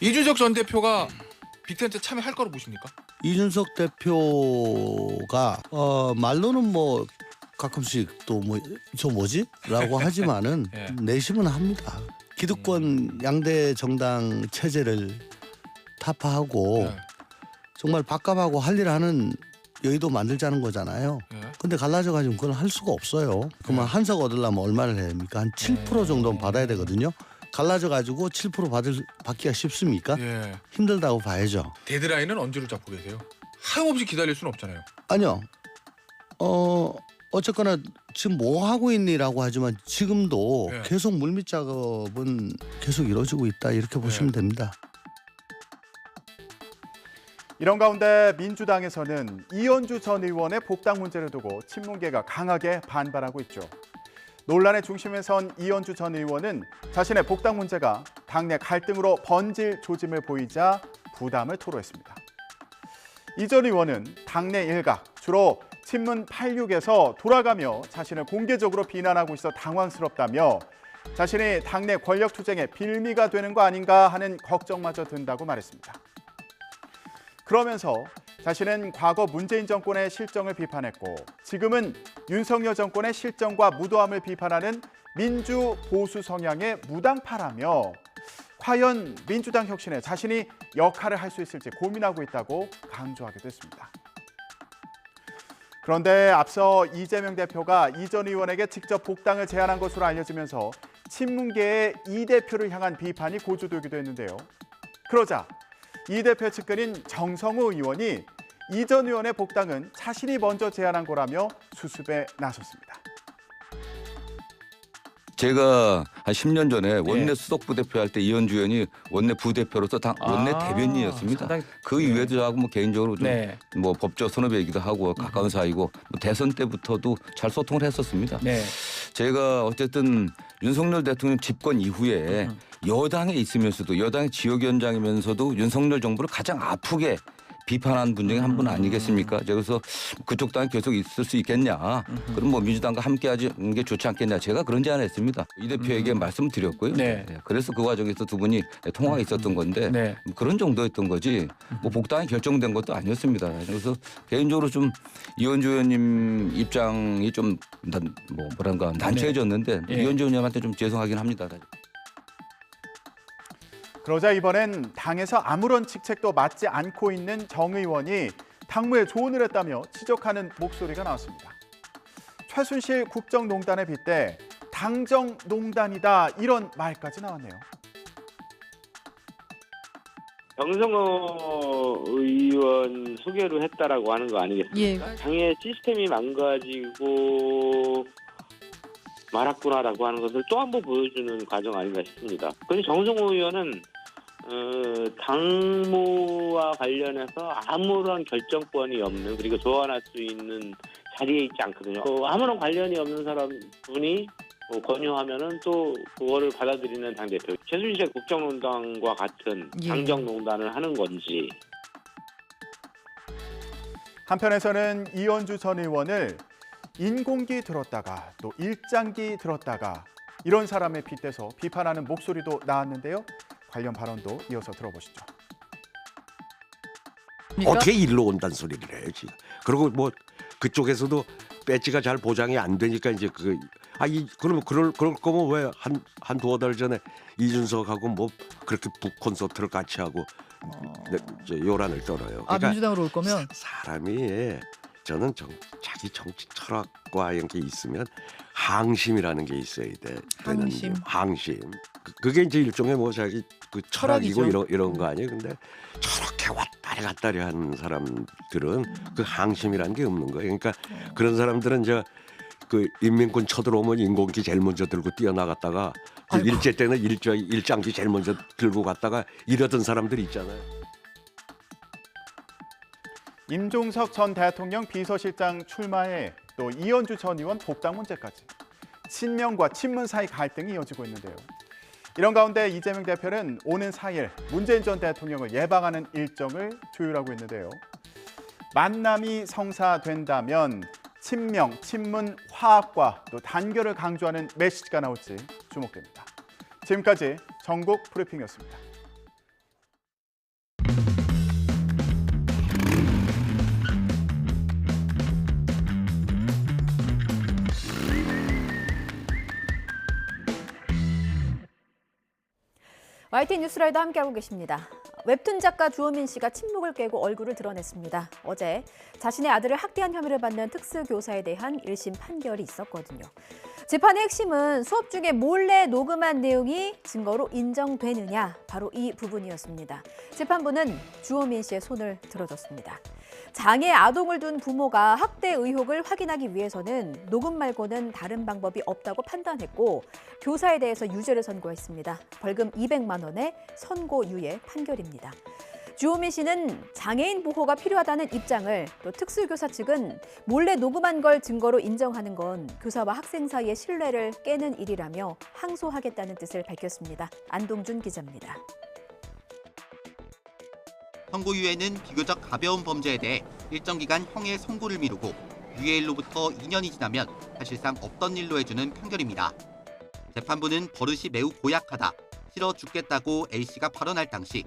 이준석 전 대표가 빅텐트 참여할 거로 보십니까? 이준석 대표가 말로는 뭐 가끔씩 또 뭐 저 뭐지? 라고 하지만은 예. 내심은 합니다. 기득권 양대 정당 체제를 타파하고 정말 밥값하고 할 일 하는 여의도 만들자는 거잖아요. 근데 갈라져가지고 그건 할 수가 없어요. 그러면 한석 얻으려면 얼마를 해야 됩니까? 한 7% 정도는 받아야 되거든요. 갈라져가지고 7% 받기가 쉽습니까? 예. 힘들다고 봐야죠. 데드라인은 언제로 잡고 계세요? 하염없이 기다릴 수는 없잖아요. 아니요. 어쨌거나 지금 뭐 하고 있니라고 하지만 지금도 예. 계속 물밑 작업은 계속 이루어지고 있다 이렇게 보시면 됩니다. 이런 가운데 민주당에서는 이현주 전 의원의 복당 문제를 두고 친문계가 강하게 반발하고 있죠. 논란의 중심에 선 이현주 전 의원은 자신의 복당 문제가 당내 갈등으로 번질 조짐을 보이자 부담을 토로했습니다. 이 전 의원은 당내 일각, 주로 친문 86에서 돌아가며 자신을 공개적으로 비난하고 있어 당황스럽다며 자신이 당내 권력 투쟁의 빌미가 되는 거 아닌가 하는 걱정마저 든다고 말했습니다. 그러면서 자신은 과거 문재인 정권의 실정을 비판했고 지금은 윤석열 정권의 실정과 무도함을 비판하는 민주 보수 성향의 무당파라며 과연 민주당 혁신에 자신이 역할을 할 수 있을지 고민하고 있다고 강조하기도 했습니다. 그런데 앞서 이재명 대표가 이 전 의원에게 직접 복당을 제안한 것으로 알려지면서 친문계의 이 대표를 향한 비판이 고조되기도 했는데요. 그러자 이 대표 측근인 정성호 의원이 이 전 의원의 복당은 자신이 먼저 제안한 거라며 수습에 나섰습니다. 제가 한 10년 전에 원내 수석부대표 할 때 이현주 의원이 원내 부대표로서 원내 대변인이었습니다. 그 이후에도 저하고 뭐 개인적으로 좀 뭐 법조 선후배이기도 하고 가까운 사이고 뭐 대선 때부터도 잘 소통을 했었습니다. 제가 어쨌든 윤석열 대통령 집권 이후에 여당에 있으면서도 여당의 지역위원장이면서도 윤석열 정부를 가장 아프게 비판한 분 중에 한 분 아니겠습니까? 그래서 그쪽 당이 계속 있을 수 있겠냐? 그럼 뭐 민주당과 함께하는 게 좋지 않겠냐? 제가 그런 제안을 했습니다. 이 대표에게 말씀드렸고요. 그래서 그 과정에서 두 분이 통화가 있었던 건데 뭐 그런 정도였던 거지 뭐 복당이 결정된 것도 아니었습니다. 그래서 개인적으로 좀 이현주 의원님 입장이 좀 뭐 뭐랄까 난처해졌는데 이현주 의원님한테 좀 죄송하긴 합니다. 그러자 이번엔 당에서 아무런 직책도 맡지 않고 있는 정 의원이 당무에 조언을 했다며 지적하는 목소리가 나왔습니다. 최순실 국정농단에 빗대 당정농단이다 이런 말까지 나왔네요. 정성호 의원 소개로 했다라고 하는 거 아니겠습니까? 예. 당의 시스템이 망가지고 말았구나라고 하는 것을 또 한 번 보여주는 과정 아닌가 싶습니다. 그런데 정성호 의원은 당무와 관련해서 아무런 결정권이 없는, 그리고 조언할 수 있는 자리에 있지 않거든요. 아무런 관련이 없는 분이 권유하면은 또 그거를 받아들이는 당대표. 최순실 국정농단과 같은 당정농단을 하는 건지. 한편에서는 이현주 전 의원을 인공기 들었다가 또 일장기 들었다가 이런 사람에 빗대서 비판하는 목소리도 나왔는데요. 관련 발언도 이어서 들어보시죠. 어떻게 일로 온다는 소리를 해요, 지금. 그리고 뭐 그쪽에서도 배지가 잘 보장이 안 되니까 이제 그러면 그럴 거면 왜 한 두어 달 전에 이준석하고 뭐 그렇게 북 콘서트를 같이 하고 요란을 떨어요. 그러니까 민주당으로 올 거면 사람이 저는 자기 정치 철학과 이런 게 있으면 항심이라는 게 있어야 돼. 항심. 그게 이제 일종의 뭐 자기 그 철학이고 이런 거 아니에요. 근데 저렇게 왔다리 갔다리 하는 사람들은 그 항심이라는 게 없는 거예요. 그러니까 그런 사람들은 이제 그 인민군 쳐들어오면 인공기 제일 먼저 들고 뛰어나갔다가 일제 때는 일장기 제일 먼저 들고 갔다가 이러던 사람들이 있잖아요. 임종석 전 대통령 비서실장 출마에 또 이현주 전 의원 복당 문제까지 친명과 친문 사이 갈등이 이어지고 있는데요. 이런 가운데 이재명 대표는 오는 4일 문재인 전 대통령을 예방하는 일정을 조율하고 있는데요. 만남이 성사된다면 친명, 친문 화합과 또 단결을 강조하는 메시지가 나올지 주목됩니다. 지금까지 전국 브리핑이었습니다. YTN 뉴스라이더 함께하고 계십니다. 웹툰 작가 주호민 씨가 침묵을 깨고 얼굴을 드러냈습니다. 어제 자신의 아들을 학대한 혐의를 받는 특수교사에 대한 1심 판결이 있었거든요. 재판의 핵심은 수업 중에 몰래 녹음한 내용이 증거로 인정되느냐, 바로 이 부분이었습니다. 재판부는 주호민 씨의 손을 들어줬습니다. 장애 아동을 둔 부모가 학대 의혹을 확인하기 위해서는 녹음 말고는 다른 방법이 없다고 판단했고 교사에 대해서 유죄를 선고했습니다. 벌금 200만 원의 선고유예 판결입니다. 주호민 씨는 장애인 보호가 필요하다는 입장을, 또 특수교사 측은 몰래 녹음한 걸 증거로 인정하는 건 교사와 학생 사이의 신뢰를 깨는 일이라며 항소하겠다는 뜻을 밝혔습니다. 안동준 기자입니다. 선고유예는 비교적 가벼운 범죄에 대해 일정 기간 형의 선고를 미루고 유예일로부터 2년이 지나면 사실상 없던 일로 해주는 판결입니다. 재판부는 버릇이 매우 고약하다, 싫어 죽겠다고 A씨가 발언할 당시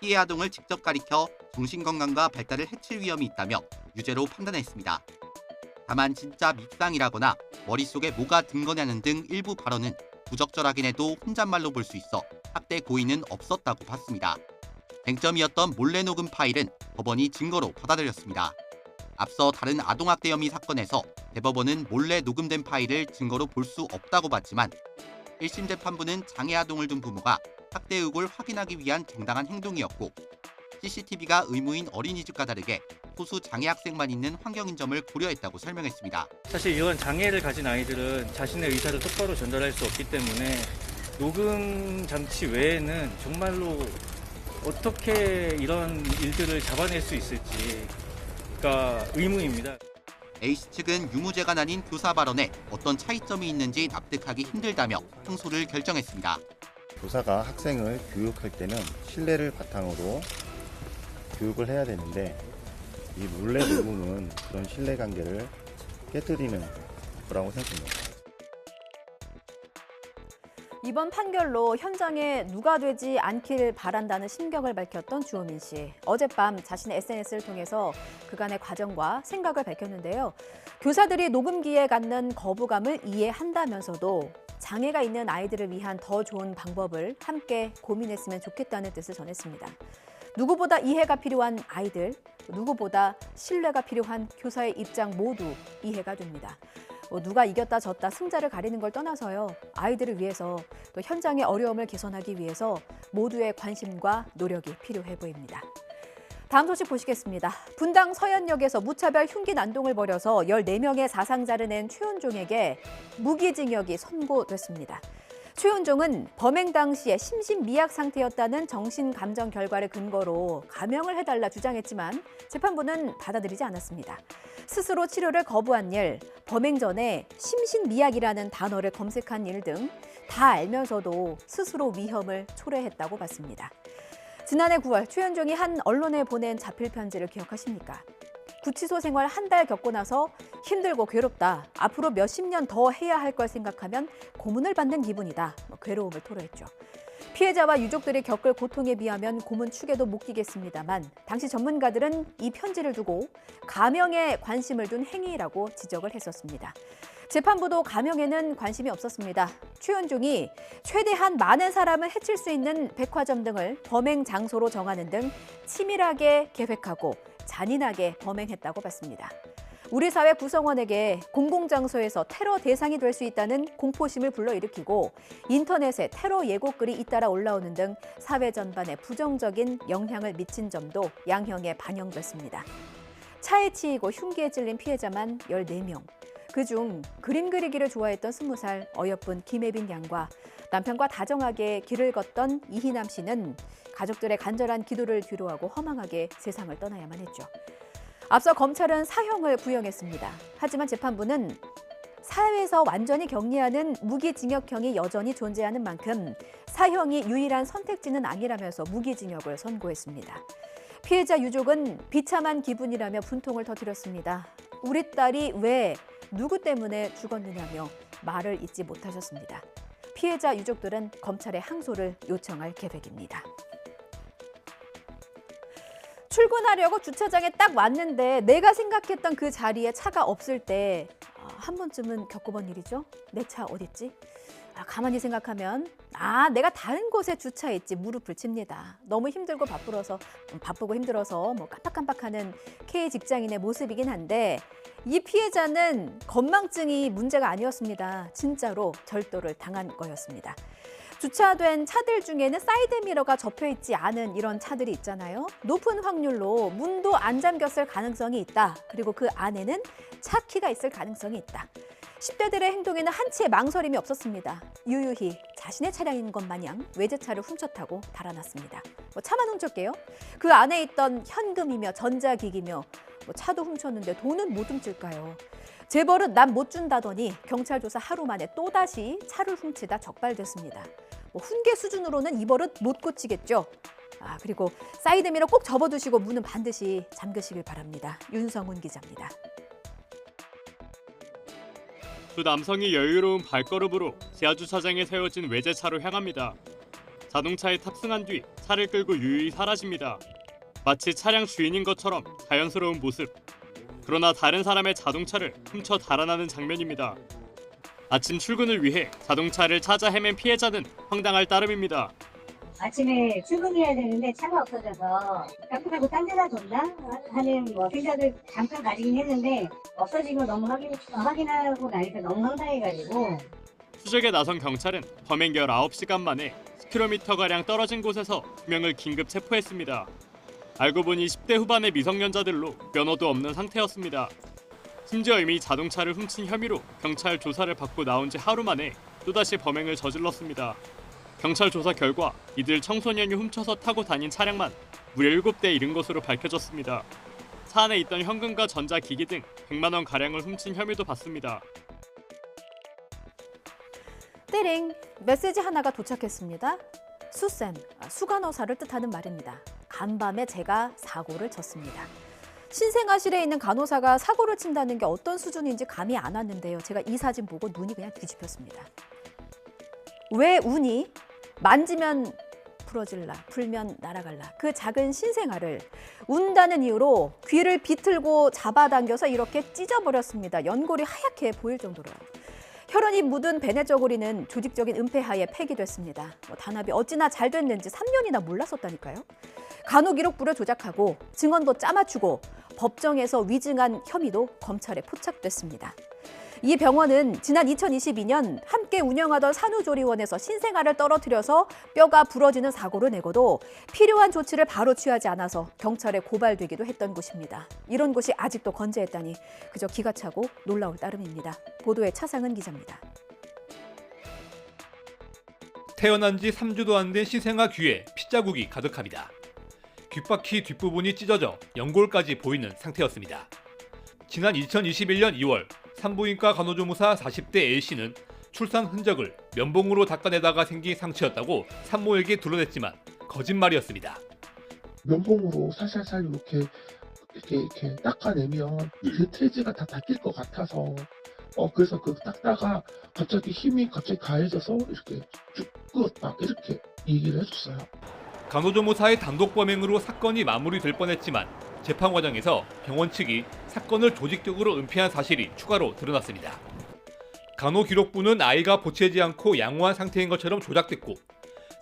피해 아동을 직접 가리켜 정신건강과 발달을 해칠 위험이 있다며 유죄로 판단했습니다. 다만 진짜 밉상이라거나 머릿속에 뭐가 든 거냐는 등 일부 발언은 부적절하긴 해도 혼잣말로 볼 수 있어 학대 고의는 없었다고 봤습니다. 쟁점이었던 몰래 녹음 파일은 법원이 증거로 받아들였습니다. 앞서 다른 아동학대 혐의 사건에서 대법원은 몰래 녹음된 파일을 증거로 볼 수 없다고 봤지만 1심 재판부는 장애 아동을 둔 부모가 학대 의혹을 확인하기 위한 정당한 행동이었고 CCTV가 의무인 어린이집과 다르게 소수 장애 학생만 있는 환경인 점을 고려했다고 설명했습니다. 사실 이런 장애를 가진 아이들은 자신의 의사를 똑바로 전달할 수 없기 때문에 녹음 장치 외에는 정말로 어떻게 이런 일들을 잡아낼 수 있을지가 의문입니다. A씨 측은 유무죄가 나뉜 교사 발언에 어떤 차이점이 있는지 납득하기 힘들다며 항소를 결정했습니다. 교사가 학생을 교육할 때는 신뢰를 바탕으로 교육을 해야 되는데 이 몰래 녹음은 그런 신뢰관계를 깨뜨리는 거라고 생각합니다. 이번 판결로 현장에 누가 되지 않길 바란다는 심경을 밝혔던 주호민 씨. 어젯밤 자신의 SNS를 통해서 그간의 과정과 생각을 밝혔는데요. 교사들이 녹음기에 갖는 거부감을 이해한다면서도 장애가 있는 아이들을 위한 더 좋은 방법을 함께 고민했으면 좋겠다는 뜻을 전했습니다. 누구보다 이해가 필요한 아이들, 누구보다 신뢰가 필요한 교사의 입장 모두 이해가 됩니다. 누가 이겼다 졌다 승자를 가리는 걸 떠나서요. 아이들을 위해서 또 현장의 어려움을 개선하기 위해서 모두의 관심과 노력이 필요해 보입니다. 다음 소식 보시겠습니다. 분당 서현역에서 무차별 흉기 난동을 벌여서 14명의 사상자를 낸 최은종에게 무기징역이 선고됐습니다. 최은종은 범행 당시에 심신미약 상태였다는 정신감정 결과를 근거로 감형을 해달라 주장했지만 재판부는 받아들이지 않았습니다. 스스로 치료를 거부한 일, 범행 전에 심신미약이라는 단어를 검색한 일 등 다 알면서도 스스로 위험을 초래했다고 봤습니다. 지난해 9월 최은종이 한 언론에 보낸 자필 편지를 기억하십니까? 구치소 생활 한 달 겪고 나서 힘들고 괴롭다. 앞으로 몇십 년 더 해야 할 걸 생각하면 고문을 받는 기분이다. 괴로움을 토로했죠. 피해자와 유족들이 겪을 고통에 비하면 고문 축에도 못 끼겠습니다만 당시 전문가들은 이 편지를 두고 감형에 관심을 둔 행위라고 지적을 했었습니다. 재판부도 감형에는 관심이 없었습니다. 최은종이 최대한 많은 사람을 해칠 수 있는 백화점 등을 범행 장소로 정하는 등 치밀하게 계획하고 잔인하게 범행했다고 봤습니다. 우리 사회 구성원에게 공공장소에서 테러 대상이 될 수 있다는 공포심을 불러일으키고 인터넷에 테러 예고글이 잇따라 올라오는 등 사회 전반에 부정적인 영향을 미친 점도 양형에 반영됐습니다. 차에 치이고 흉기에 찔린 피해자만 14명. 그중 그림 그리기를 좋아했던 20살 어여쁜 김혜빈 양과 남편과 다정하게 길을 걷던 이희남 씨는 가족들의 간절한 기도를 뒤로하고 허망하게 세상을 떠나야만 했죠. 앞서 검찰은 사형을 구형했습니다. 하지만 재판부는 사회에서 완전히 격리하는 무기징역형이 여전히 존재하는 만큼 사형이 유일한 선택지는 아니라면서 무기징역을 선고했습니다. 피해자 유족은 비참한 기분이라며 분통을 터뜨렸습니다. 우리 딸이 왜 누구 때문에 죽었느냐며 말을 잇지 못하셨습니다. 피해자 유족들은 검찰에 항소를 요청할 계획입니다. 출근하려고 주차장에 딱 왔는데 내가 생각했던 그 자리에 차가 없을 때 한 번쯤은 겪어본 일이죠. 내 차 어딨지? 가만히 생각하면 내가 다른 곳에 주차했지 무릎을 칩니다. 너무 힘들고 바쁘고 힘들어서 깜빡깜빡하는 K 직장인의 모습이긴 한데 이 피해자는 건망증이 문제가 아니었습니다. 진짜로 절도를 당한 거였습니다. 주차된 차들 중에는 사이드미러가 접혀있지 않은 이런 차들이 있잖아요. 높은 확률로 문도 안 잠겼을 가능성이 있다. 그리고 그 안에는 차 키가 있을 가능성이 있다. 10대들의 행동에는 한치의 망설임이 없었습니다. 유유히 자신의 차량인 것 마냥 외제차를 훔쳤다고 달아났습니다. 차만 훔쳤게요. 그 안에 있던 현금이며 전자기기며 차도 훔쳤는데 돈은 못 훔칠까요? 재벌은 난 못 준다더니 경찰 조사 하루 만에 또다시 차를 훔치다 적발됐습니다. 훈계 수준으로는 이 버릇 못 고치겠죠. 그리고 사이드미러 꼭 접어두시고 문은 반드시 잠그시길 바랍니다. 윤성훈 기자입니다. 두 남성이 여유로운 발걸음으로 지하주차장에 세워진 외제차로 향합니다. 자동차에 탑승한 뒤 차를 끌고 유유히 사라집니다. 마치 차량 주인인 것처럼 자연스러운 모습. 그러나 다른 사람의 자동차를 훔쳐 달아나는 장면입니다. 아침 출근을 위해 자동차를 찾아 헤맨 피해자는 황당할 따름입니다. 아침에 출근해야 되는데 차가 없어져서 깜빡하고 딴 데다 뒀나 하는 생각을 잠깐 가지긴 했는데 없어진 거 너무 확인하고 나니까 너무 황당해가지고. 수색에 나선 경찰은 범행 19시간 만에 10km가량 떨어진 곳에서 2명을 긴급 체포했습니다. 알고 보니 10대 후반의 미성년자들로 면허도 없는 상태였습니다. 심지어 이미 자동차를 훔친 혐의로 경찰 조사를 받고 나온 지 하루 만에 또다시 범행을 저질렀습니다. 경찰 조사 결과 이들 청소년이 훔쳐서 타고 다닌 차량만 무려 7대 잃은 것으로 밝혀졌습니다. 차 안에 있던 현금과 전자기기 등 100만 원 가량을 훔친 혐의도 받습니다. 띠링, 메시지 하나가 도착했습니다. 수쌤, 수간호사를 뜻하는 말입니다. 간밤에 제가 사고를 쳤습니다. 신생아실에 있는 간호사가 사고를 친다는 게 어떤 수준인지 감이 안 왔는데요. 제가 이 사진 보고 눈이 그냥 뒤집혔습니다. 왜 우니? 만지면 부러질라, 풀면 날아갈라. 그 작은 신생아를 운다는 이유로 귀를 비틀고 잡아당겨서 이렇게 찢어버렸습니다. 연골이 하얗게 보일 정도로요. 혈흔이 묻은 베네 저고리는 조직적인 은폐하에 폐기됐습니다. 단합이 어찌나 잘 됐는지 3년이나 몰랐었다니까요. 간호 기록부를 조작하고 증언도 짜맞추고 법정에서 위증한 혐의도 검찰에 포착됐습니다. 이 병원은 지난 2022년 함께 운영하던 산후조리원에서 신생아를 떨어뜨려서 뼈가 부러지는 사고를 내고도 필요한 조치를 바로 취하지 않아서 경찰에 고발되기도 했던 곳입니다. 이런 곳이 아직도 건재했다니 그저 기가 차고 놀라울 따름입니다. 보도에 차상은 기자입니다. 태어난 지 3주도 안 된 신생아 귀에 핏자국이 가득합니다. 귓바퀴 뒷부분이 찢어져 연골까지 보이는 상태였습니다. 지난 2021년 2월 산부인과 간호조무사 40대 A씨는 출산 흔적을 면봉으로 닦아내다가 생긴 상처였다고 산모에게 드러냈지만 거짓말이었습니다. 면봉으로 살살살 이렇게 닦아내면 그 다 닦일 것 같아서 그래서 그 닦다가 갑자기 힘이 가해져서 이렇게 쭉 끄었다 이렇게 얘기를 해줬어요. 간호조무사의 단독 범행으로 사건이 마무리될 뻔했지만 재판 과정에서 병원 측이 사건을 조직적으로 은폐한 사실이 추가로 드러났습니다. 간호기록부는 아이가 보채지 않고 양호한 상태인 것처럼 조작됐고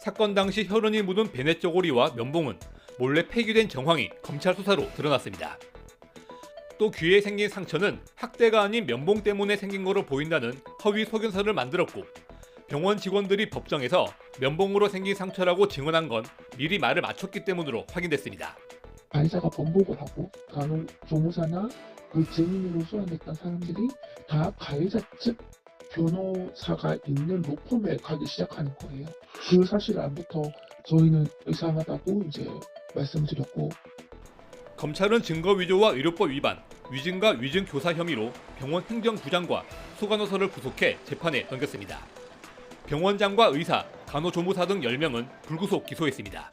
사건 당시 혈흔이 묻은 베네 쪼고리와 면봉은 몰래 폐기된 정황이 검찰 수사로 드러났습니다. 또 귀에 생긴 상처는 학대가 아닌 면봉 때문에 생긴 거로 보인다는 허위 소견서를 만들었고 병원 직원들이 법정에서 면봉으로 생긴 상처라고 증언한 건 미리 말을 맞췄기 때문으로 확인됐습니다. 가해자가 번복을 하고 간호조무사나 그 증인으로 소환됐던 사람들이 다 가해자 측 변호사가 있는 로펌에 가기 시작하는 거예요. 그 사실 안부터 저희는 이상하다고 이제 말씀드렸고 검찰은 증거 위조와 의료법 위반, 위증과 위증 교사 혐의로 병원 행정부장과 수간호사를 구속해 재판에 넘겼습니다. 병원장과 의사, 간호조무사 등 10명은 불구속 기소했습니다.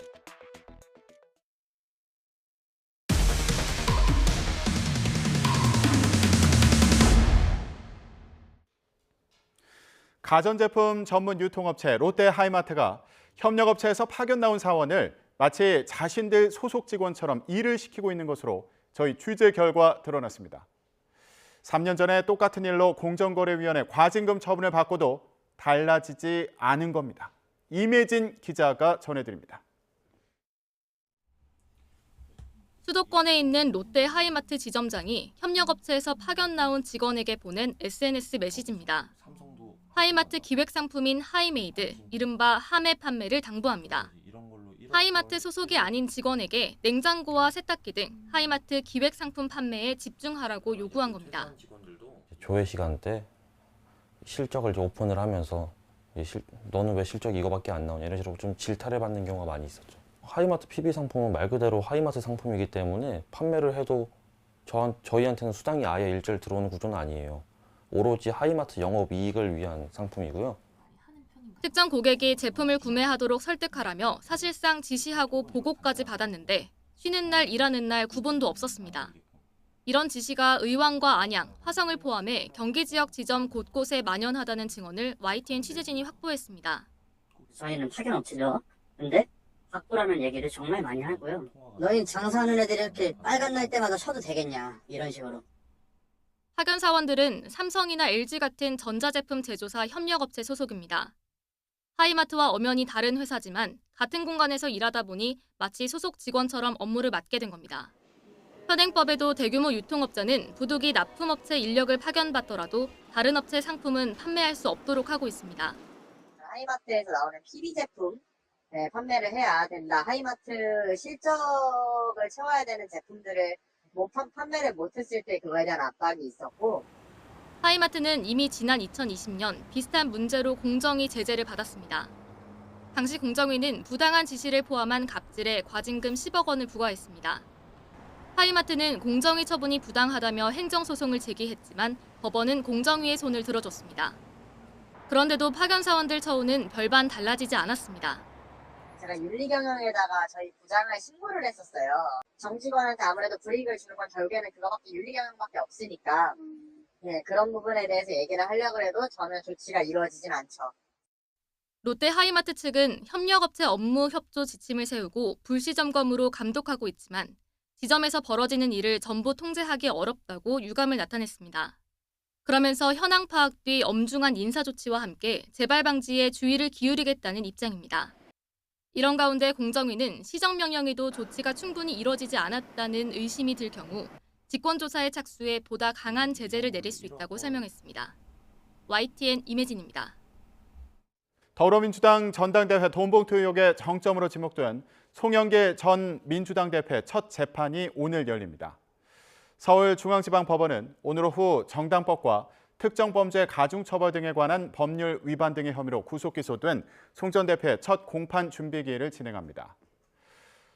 가전제품 전문 유통업체 롯데하이마트가 협력업체에서 파견 나온 사원을 마치 자신들 소속 직원처럼 일을 시키고 있는 것으로 저희 취재 결과 드러났습니다. 3년 전에 똑같은 일로 공정거래위원회 과징금 처분을 받고도 달라지지 않은 겁니다. 임혜진 기자가 전해드립니다. 수도권에 있는 롯데 하이마트 지점장이 협력업체에서 파견 나온 직원에게 보낸 SNS 메시지입니다. 하이마트 기획상품인 하이메이드, 이른바 하메 판매를 당부합니다. 하이마트 소속이 아닌 직원에게 냉장고와 세탁기 등 하이마트 기획상품 판매에 집중하라고 요구한 겁니다. 조회 시간 때 실적을 이제 오픈을 하면서 너는 왜 실적이 이거밖에 안 나오냐 이런 식으로 좀 질타를 받는 경우가 많이 있었죠. 하이마트 PB 상품은 말 그대로 하이마트 상품이기 때문에 판매를 해도 저희한테는 수당이 아예 일절 들어오는 구조는 아니에요. 오로지 하이마트 영업 이익을 위한 상품이고요. 특정 고객이 제품을 구매하도록 설득하라며 사실상 지시하고 보고까지 받았는데 쉬는 날, 일하는 날 구분도 없었습니다. 이런 지시가 의왕과 안양, 화성을 포함해 경기 지역 지점 곳곳에 만연하다는 증언을 YTN 취재진이 확보했습니다. 저희는 파견업체죠. 근데 바꾸라는 얘기를 정말 많이 하고요. 너희 장사하는 애들이 이렇게 빨간 날 때마다 쉬어도 되겠냐 이런 식으로. 파견 사원들은 삼성이나 LG 같은 전자제품 제조사 협력업체 소속입니다. 하이마트와 엄연히 다른 회사지만 같은 공간에서 일하다 보니 마치 소속 직원처럼 업무를 맡게 된 겁니다. 현행법에도 대규모 유통업자는 부득이 납품업체 인력을 파견받더라도 다른 업체 상품은 판매할 수 없도록 하고 있습니다. 하이마트에서 나오는 PB 제품 판매를 해야 된다. 하이마트 실적을 채워야 되는 제품들을 판매를 못했을 때 그거에 대한 압박이 있었고 하이마트는 이미 지난 2020년 비슷한 문제로 공정위 제재를 받았습니다. 당시 공정위는 부당한 지시를 포함한 갑질에 과징금 10억 원을 부과했습니다. 하이마트는 공정위 처분이 부당하다며 행정소송을 제기했지만 법원은 공정위의 손을 들어줬습니다. 그런데도 파견 사원들 처우는 별반 달라지지 않았습니다. 제가 윤리경영에다가 저희 부장을 신고를 했었어요. 정직원한테 아무래도 불이익을 주는 건 결국에는 그거밖에 윤리경영밖에 없으니까 그런 부분에 대해서 얘기를 하려고 해도 저는 조치가 이루어지진 않죠. 롯데 하이마트 측은 협력업체 업무 협조 지침을 세우고 불시 점검으로 감독하고 있지만 지점에서 벌어지는 일을 전부 통제하기 어렵다고 유감을 나타냈습니다. 그러면서 현황 파악 뒤 엄중한 인사 조치와 함께 재발 방지에 주의를 기울이겠다는 입장입니다. 이런 가운데 공정위는 시정명령에도 조치가 충분히 이뤄지지 않았다는 의심이 들 경우 직권조사에 착수해 보다 강한 제재를 내릴 수 있다고 설명했습니다. YTN 임혜진입니다. 더불어민주당 전당대회 돈봉투 의혹의 정점으로 지목된 송영길 전 민주당 대표의 첫 재판이 오늘 열립니다. 서울중앙지방법원은 오늘 오후 정당법과 특정범죄 가중처벌 등에 관한 법률 위반 등의 혐의로 구속 기소된 송 전 대표의 첫 공판 준비기일을 진행합니다.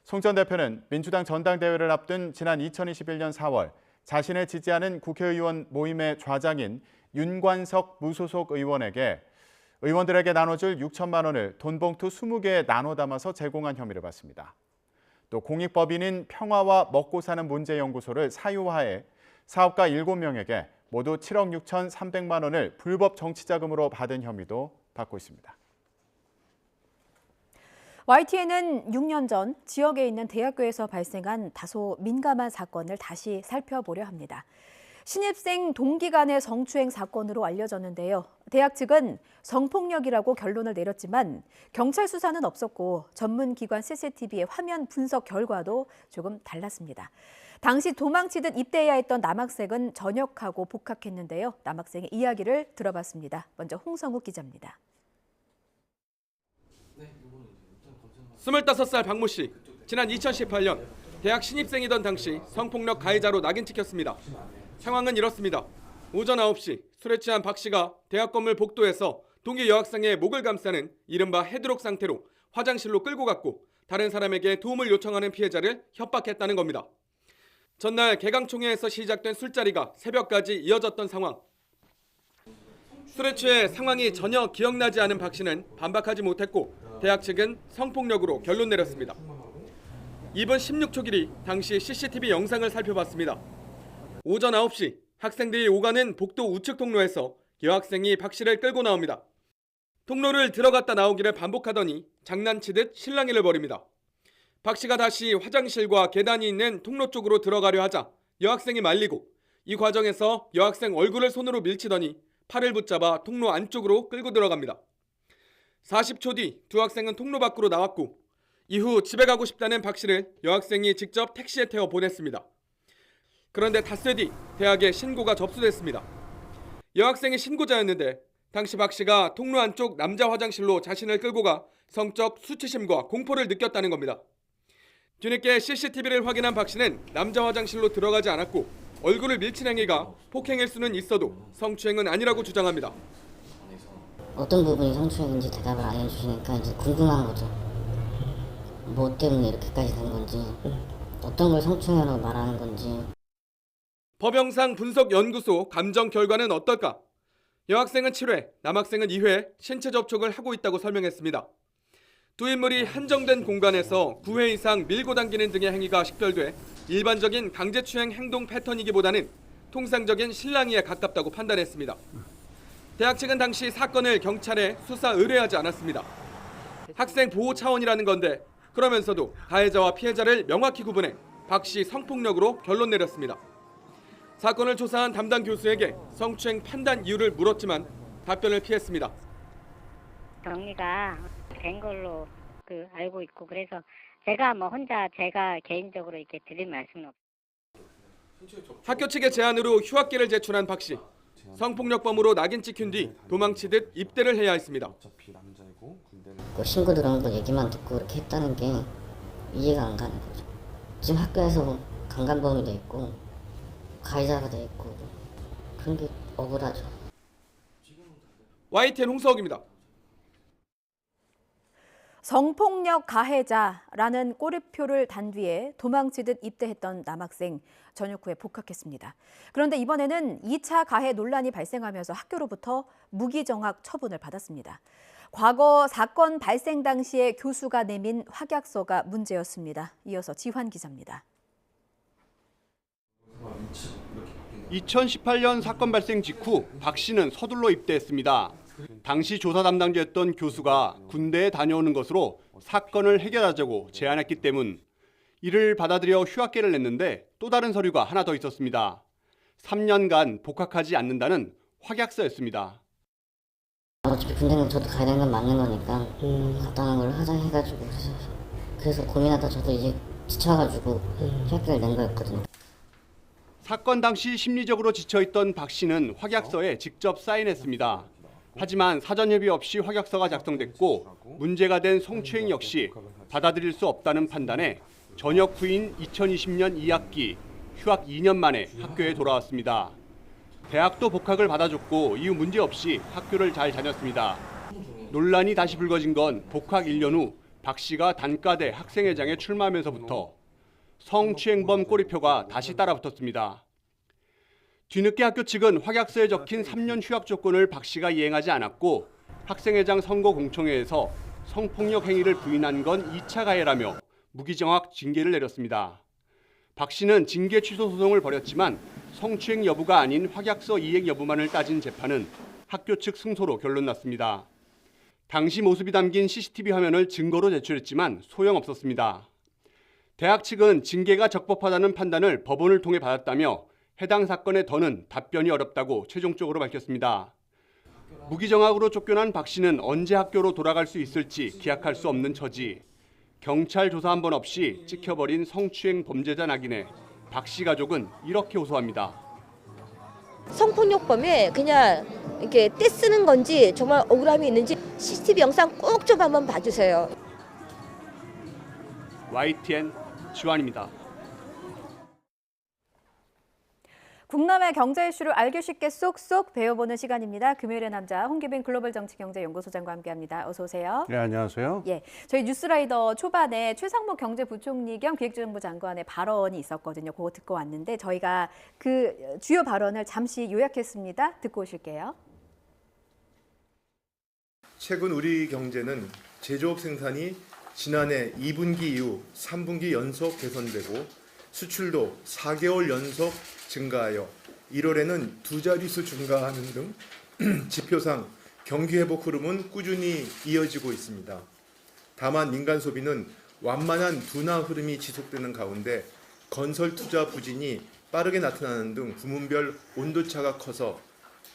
송 전 대표는 민주당 전당대회를 앞둔 지난 2021년 4월 자신을 지지하는 국회의원 모임의 좌장인 윤관석 무소속 의원에게 의원들에게 나눠줄 6천만 원을 돈봉투 20개에 나눠 담아서 제공한 혐의를 받습니다. 또 공익법인인 평화와 먹고 사는 문제연구소를 사유화해 사업가 7명에게 모두 7억 6,300만 원을 불법 정치자금으로 받은 혐의도 받고 있습니다. YTN은 6년 전 지역에 있는 대학교에서 발생한 다소 민감한 사건을 다시 살펴보려 합니다. 신입생 동기 간의 성추행 사건으로 알려졌는데요. 대학 측은 성폭력이라고 결론을 내렸지만 경찰 수사는 없었고 전문기관 CCTV의 화면 분석 결과도 조금 달랐습니다. 당시 도망치듯 입대해야 했던 남학생은 전역하고 복학했는데요. 남학생의 이야기를 들어봤습니다. 먼저 홍성욱 기자입니다. 25살 박모 씨, 지난 2018년 대학 신입생이던 당시 성폭력 가해자로 낙인 찍혔습니다. 상황은 이렇습니다. 오전 9시 술에 취한 박 씨가 대학 건물 복도에서 동기 여학생의 목을 감싸는 이른바 헤드록 상태로 화장실로 끌고 갔고 다른 사람에게 도움을 요청하는 피해자를 협박했다는 겁니다. 전날 개강총회에서 시작된 술자리가 새벽까지 이어졌던 상황. 술에 취해 상황이 전혀 기억나지 않은 박 씨는 반박하지 못했고 대학 측은 성폭력으로 결론 내렸습니다. 2분 16초 길이 당시 CCTV 영상을 살펴봤습니다. 오전 9시 학생들이 오가는 복도 우측 통로에서 여학생이 박 씨를 끌고 나옵니다. 통로를 들어갔다 나오기를 반복하더니 장난치듯 실랑이를 벌입니다. 박 씨가 다시 화장실과 계단이 있는 통로 쪽으로 들어가려 하자 여학생이 말리고 이 과정에서 여학생 얼굴을 손으로 밀치더니 팔을 붙잡아 통로 안쪽으로 끌고 들어갑니다. 40초 뒤 두 학생은 통로 밖으로 나왔고 이후 집에 가고 싶다는 박 씨를 여학생이 직접 택시에 태워 보냈습니다. 그런데 닷새 뒤 대학에 신고가 접수됐습니다. 여학생이 신고자였는데 당시 박 씨가 통로 안쪽 남자 화장실로 자신을 끌고 가 성적 수치심과 공포를 느꼈다는 겁니다. 뒤늦게 CCTV를 확인한 박 씨는 남자 화장실로 들어가지 않았고 얼굴을 밀친 행위가 폭행일 수는 있어도 성추행은 아니라고 주장합니다. 어떤 부분이 성추행인지 대답을 안 해주시니까 이제 궁금한 거죠. 뭐 때문에 이렇게까지 된 건지, 어떤 걸 성추행이라고 말하는 건지. 법영상 분석연구소 감정 결과는 어떨까? 여학생은 7회, 남학생은 2회 신체 접촉을 하고 있다고 설명했습니다. 두 인물이 한정된 공간에서 9회 이상 밀고 당기는 등의 행위가 식별돼 일반적인 강제추행 행동 패턴이기보다는 통상적인 실랑이에 가깝다고 판단했습니다. 대학 측은 당시 사건을 경찰에 수사 의뢰하지 않았습니다. 학생 보호 차원이라는 건데 그러면서도 가해자와 피해자를 명확히 구분해 박 씨 성폭력으로 결론 내렸습니다. 사건을 조사한 담당 교수에게 성추행 판단 이유를 물었지만 답변을 피했습니다. 정리가 된 걸로 알고 있고 그래서 제가 제가 개인적으로 이렇게 드릴 말씀은 없어요. 학교 측의 제안으로 휴학계를 제출한 박 씨. 성폭력범으로 낙인 찍힌 뒤 도망치듯 입대를 해야 했습니다. 신고 들어온 거 얘기만 듣고 이렇게 했다는 게 이해가 안 가는 거죠. 지금 학교에서 강간범이 돼 있고 가해자가 돼 있고 그런 게 억울하죠. YTN 홍석입니다. 성폭력 가해자라는 꼬리표를 단 뒤에 도망치듯 입대했던 남학생 전역 후에 복학했습니다. 그런데 이번에는 2차 가해 논란이 발생하면서 학교로부터 무기정학 처분을 받았습니다. 과거 사건 발생 당시에 교수가 내민 확약서가 문제였습니다. 이어서 지환 기자입니다. 2018년 사건 발생 직후 박 씨는 서둘러 입대했습니다. 당시 조사 담당자였던 교수가 군대에 다녀오는 것으로 사건을 해결하자고 제안했기 때문 이를 받아들여 휴학계를 냈는데 또 다른 서류가 하나 더 있었습니다. 3년간 복학하지 않는다는 확약서였습니다. 어차피 군대는 저도 가야 되는 건 맞는 거니까 간단한 걸 하자 해가지고 그래서 고민하다 저도 이제 지쳐가지고 휴학계를 낸 거였거든요. 사건 당시 심리적으로 지쳐있던 박 씨는 확약서에 직접 사인했습니다. 하지만 사전 협의 없이 확약서가 작성됐고 문제가 된 성추행 역시 받아들일 수 없다는 판단에 전역 후인 2020년 2학기 휴학 2년 만에 학교에 돌아왔습니다. 대학도 복학을 받아줬고 이후 문제없이 학교를 잘 다녔습니다. 논란이 다시 불거진 건 복학 1년 후 박 씨가 단과대 학생회장에 출마하면서부터 성추행범 꼬리표가 다시 따라붙었습니다. 뒤늦게 학교 측은 확약서에 적힌 3년 휴학 조건을 박 씨가 이행하지 않았고 학생회장 선거 공청회에서 성폭력 행위를 부인한 건 2차 가해라며 무기정학 징계를 내렸습니다. 박 씨는 징계 취소 소송을 벌였지만 성추행 여부가 아닌 확약서 이행 여부만을 따진 재판은 학교 측 승소로 결론났습니다. 당시 모습이 담긴 CCTV 화면을 증거로 제출했지만 소용없었습니다. 대학 측은 징계가 적법하다는 판단을 법원을 통해 받았다며 해당 사건의 더는 답변이 어렵다고 최종적으로 밝혔습니다. 무기정학으로 쫓겨난 박 씨는 언제 학교로 돌아갈 수 있을지 기약할 수 없는 처지. 경찰 조사 한 번 없이 찍혀버린 성추행 범죄자 낙인에 박 씨 가족은 이렇게 호소합니다. 성폭력범에 그냥 이렇게 떼쓰는 건지 정말 억울함이 있는지 CCTV 영상 꼭 좀 한번 봐주세요. YTN 지환입니다. 국남의 경제 이슈를 알기 쉽게 쏙쏙 배워보는 시간입니다. 금요일의 남자 홍기빈 글로벌 정치경제연구소장과 함께합니다. 어서 오세요. 네, 안녕하세요. 예, 저희 뉴스라이더 초반에 최상목 경제부총리 겸 기획재정부 장관의 발언이 있었거든요. 그거 듣고 왔는데 저희가 그 주요 발언을 잠시 요약했습니다. 듣고 오실게요. 최근 우리 경제는 제조업 생산이 지난해 2분기 이후 3분기 연속 개선되고 수출도 4개월 연속 증가하여 1월에는 2자릿수 증가하는 등 지표상 경기 회복 흐름은 꾸준히 이어지고 있습니다. 다만 민간 소비는 완만한 둔화 흐름이 지속되는 가운데 건설 투자 부진이 빠르게 나타나는 등 부문별 온도차가 커서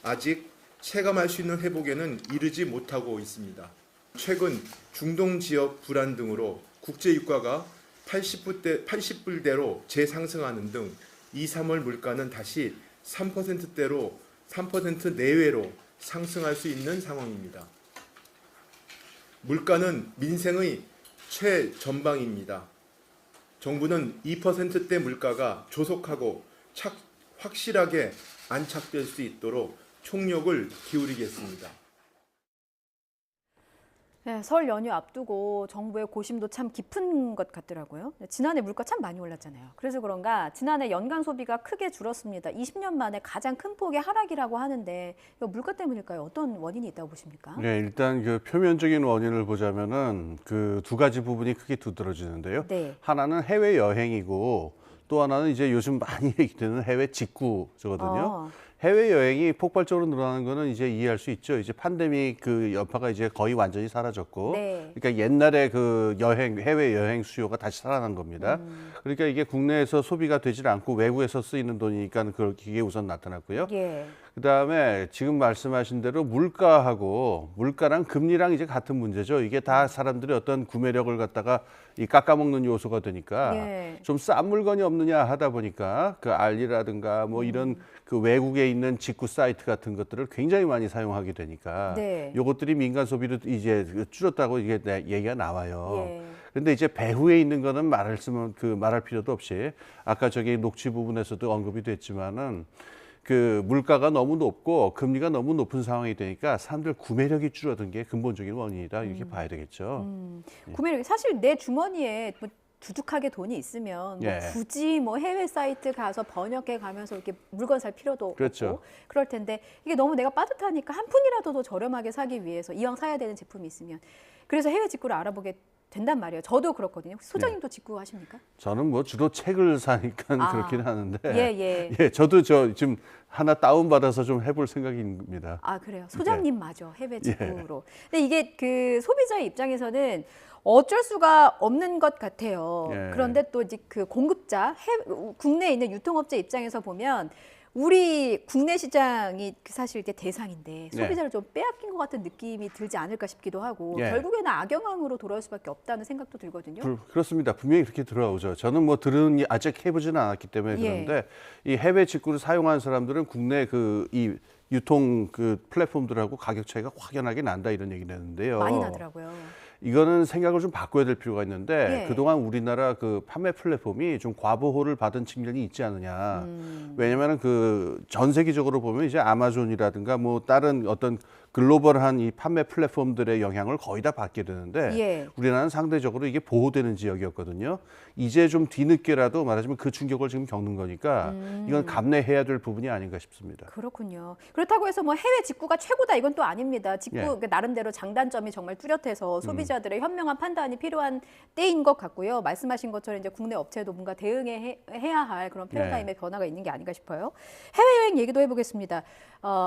아직 체감할 수 있는 회복에는 이르지 못하고 있습니다. 최근 중동 지역 불안 등으로 국제 유가가 80불대로 재상승하는 등 2, 3월 물가는 다시 3% 내외로 상승할 수 있는 상황입니다. 물가는 민생의 최전방입니다. 정부는 2%대 물가가 조속하고 확실하게 안착될 수 있도록 총력을 기울이겠습니다. 네, 설 연휴 앞두고 정부의 고심도 참 깊은 것 같더라고요. 지난해 물가 참 많이 올랐잖아요. 그래서 그런가 지난해 연간 소비가 크게 줄었습니다. 20년 만에 가장 큰 폭의 하락이라고 하는데 이거 물가 때문일까요? 어떤 원인이 있다고 보십니까? 네, 일단 그 표면적인 원인을 보자면은 그 두 가지 부분이 크게 두드러지는데요. 네. 하나는 해외 여행이고 또 하나는 이제 요즘 많이 얘기되는 해외 직구거든요. 해외 여행이 폭발적으로 늘어나는 거는 이제 이해할 수 있죠. 이제 팬데믹 그 여파가 이제 거의 완전히 사라졌고, 네. 그러니까 옛날에 그 해외 여행 수요가 다시 살아난 겁니다. 그러니까 이게 국내에서 소비가 되질 않고 외국에서 쓰이는 돈이니까 그게 우선 나타났고요. 예. 그다음에 지금 말씀하신 대로 물가랑 금리랑 이제 같은 문제죠. 이게 다 사람들이 어떤 구매력을 갖다가 이 깎아먹는 요소가 되니까 예. 좀 싼 물건이 없느냐 하다 보니까 그 알리라든가 뭐 이런 그 외국에 있는 직구 사이트 같은 것들을 굉장히 많이 사용하게 되니까 네. 요것들이 민간 소비를 이제 줄었다고 이게 얘기가 나와요. 예. 근데 이제 배후에 있는 거는 말할 필요도 없이 아까 저기 녹취 부분에서도 언급이 됐지만은 그 물가가 너무 높고 금리가 너무 높은 상황이 되니까 사람들 구매력이 줄어든 게 근본적인 원인이다 이렇게 봐야 되겠죠. 구매력이 사실 내 주머니에 뭐 두둑하게 돈이 있으면 뭐 예. 굳이 뭐 해외 사이트 가서 번역해 가면서 이렇게 물건 살 필요도 그렇죠. 없고 그럴 텐데 이게 너무 내가 빠듯하니까 한 푼이라도 더 저렴하게 사기 위해서 이왕 사야 되는 제품이 있으면 그래서 해외 직구를 알아보게 된단 말이에요. 저도 그렇거든요. 소장님도 직구 하십니까? 저는 뭐 주로 책을 사니까 그렇긴 하는데 예. 저도 지금 하나 다운 받아서 좀 해볼 생각입니다. 아 그래요. 소장님 마저 해외 직구로. 근데 이게 그 소비자의 입장에서는 어쩔 수가 없는 것 같아요. 예. 그런데 또 이제 그 공급자 국내에 있는 유통업체 입장에서 보면 우리 국내 시장이 사실 이게 대상인데 네. 소비자를 좀 빼앗긴 것 같은 느낌이 들지 않을까 싶기도 하고 예. 결국에는 악영향으로 돌아올 수밖에 없다는 생각도 들거든요. 그렇습니다. 분명히 그렇게 들어오죠. 저는 뭐 아직 해보지는 않았기 때문에 예. 그런데 이 해외 직구를 사용하는 사람들은 국내 이 유통 플랫폼들하고 가격 차이가 확연하게 난다 이런 얘기를 했는데요. 많이 나더라고요. 이거는 생각을 좀 바꿔야 될 필요가 있는데 예. 그동안 우리나라 판매 플랫폼이 좀 과보호를 받은 측면이 있지 않느냐. 왜냐면은 전 세계적으로 보면 이제 아마존이라든가 뭐 다른 어떤 글로벌한 이 판매 플랫폼들의 영향을 거의 다 받게 되는데 예. 우리나라는 상대적으로 이게 보호되는 지역이었거든요. 이제 좀 뒤늦게라도 말하자면 그 충격을 지금 겪는 거니까 이건 감내해야 될 부분이 아닌가 싶습니다. 그렇군요. 그렇다고 해서 뭐 해외 직구가 최고다 이건 또 아닙니다. 직구 예. 나름대로 장단점이 정말 뚜렷해서 소비자들의 현명한 판단이 필요한 때인 것 같고요. 말씀하신 것처럼 이제 국내 업체도 뭔가 대응해야 할 그런 패러다임의 변화가 있는 게 아닌가 싶어요. 해외여행 얘기도 해보겠습니다.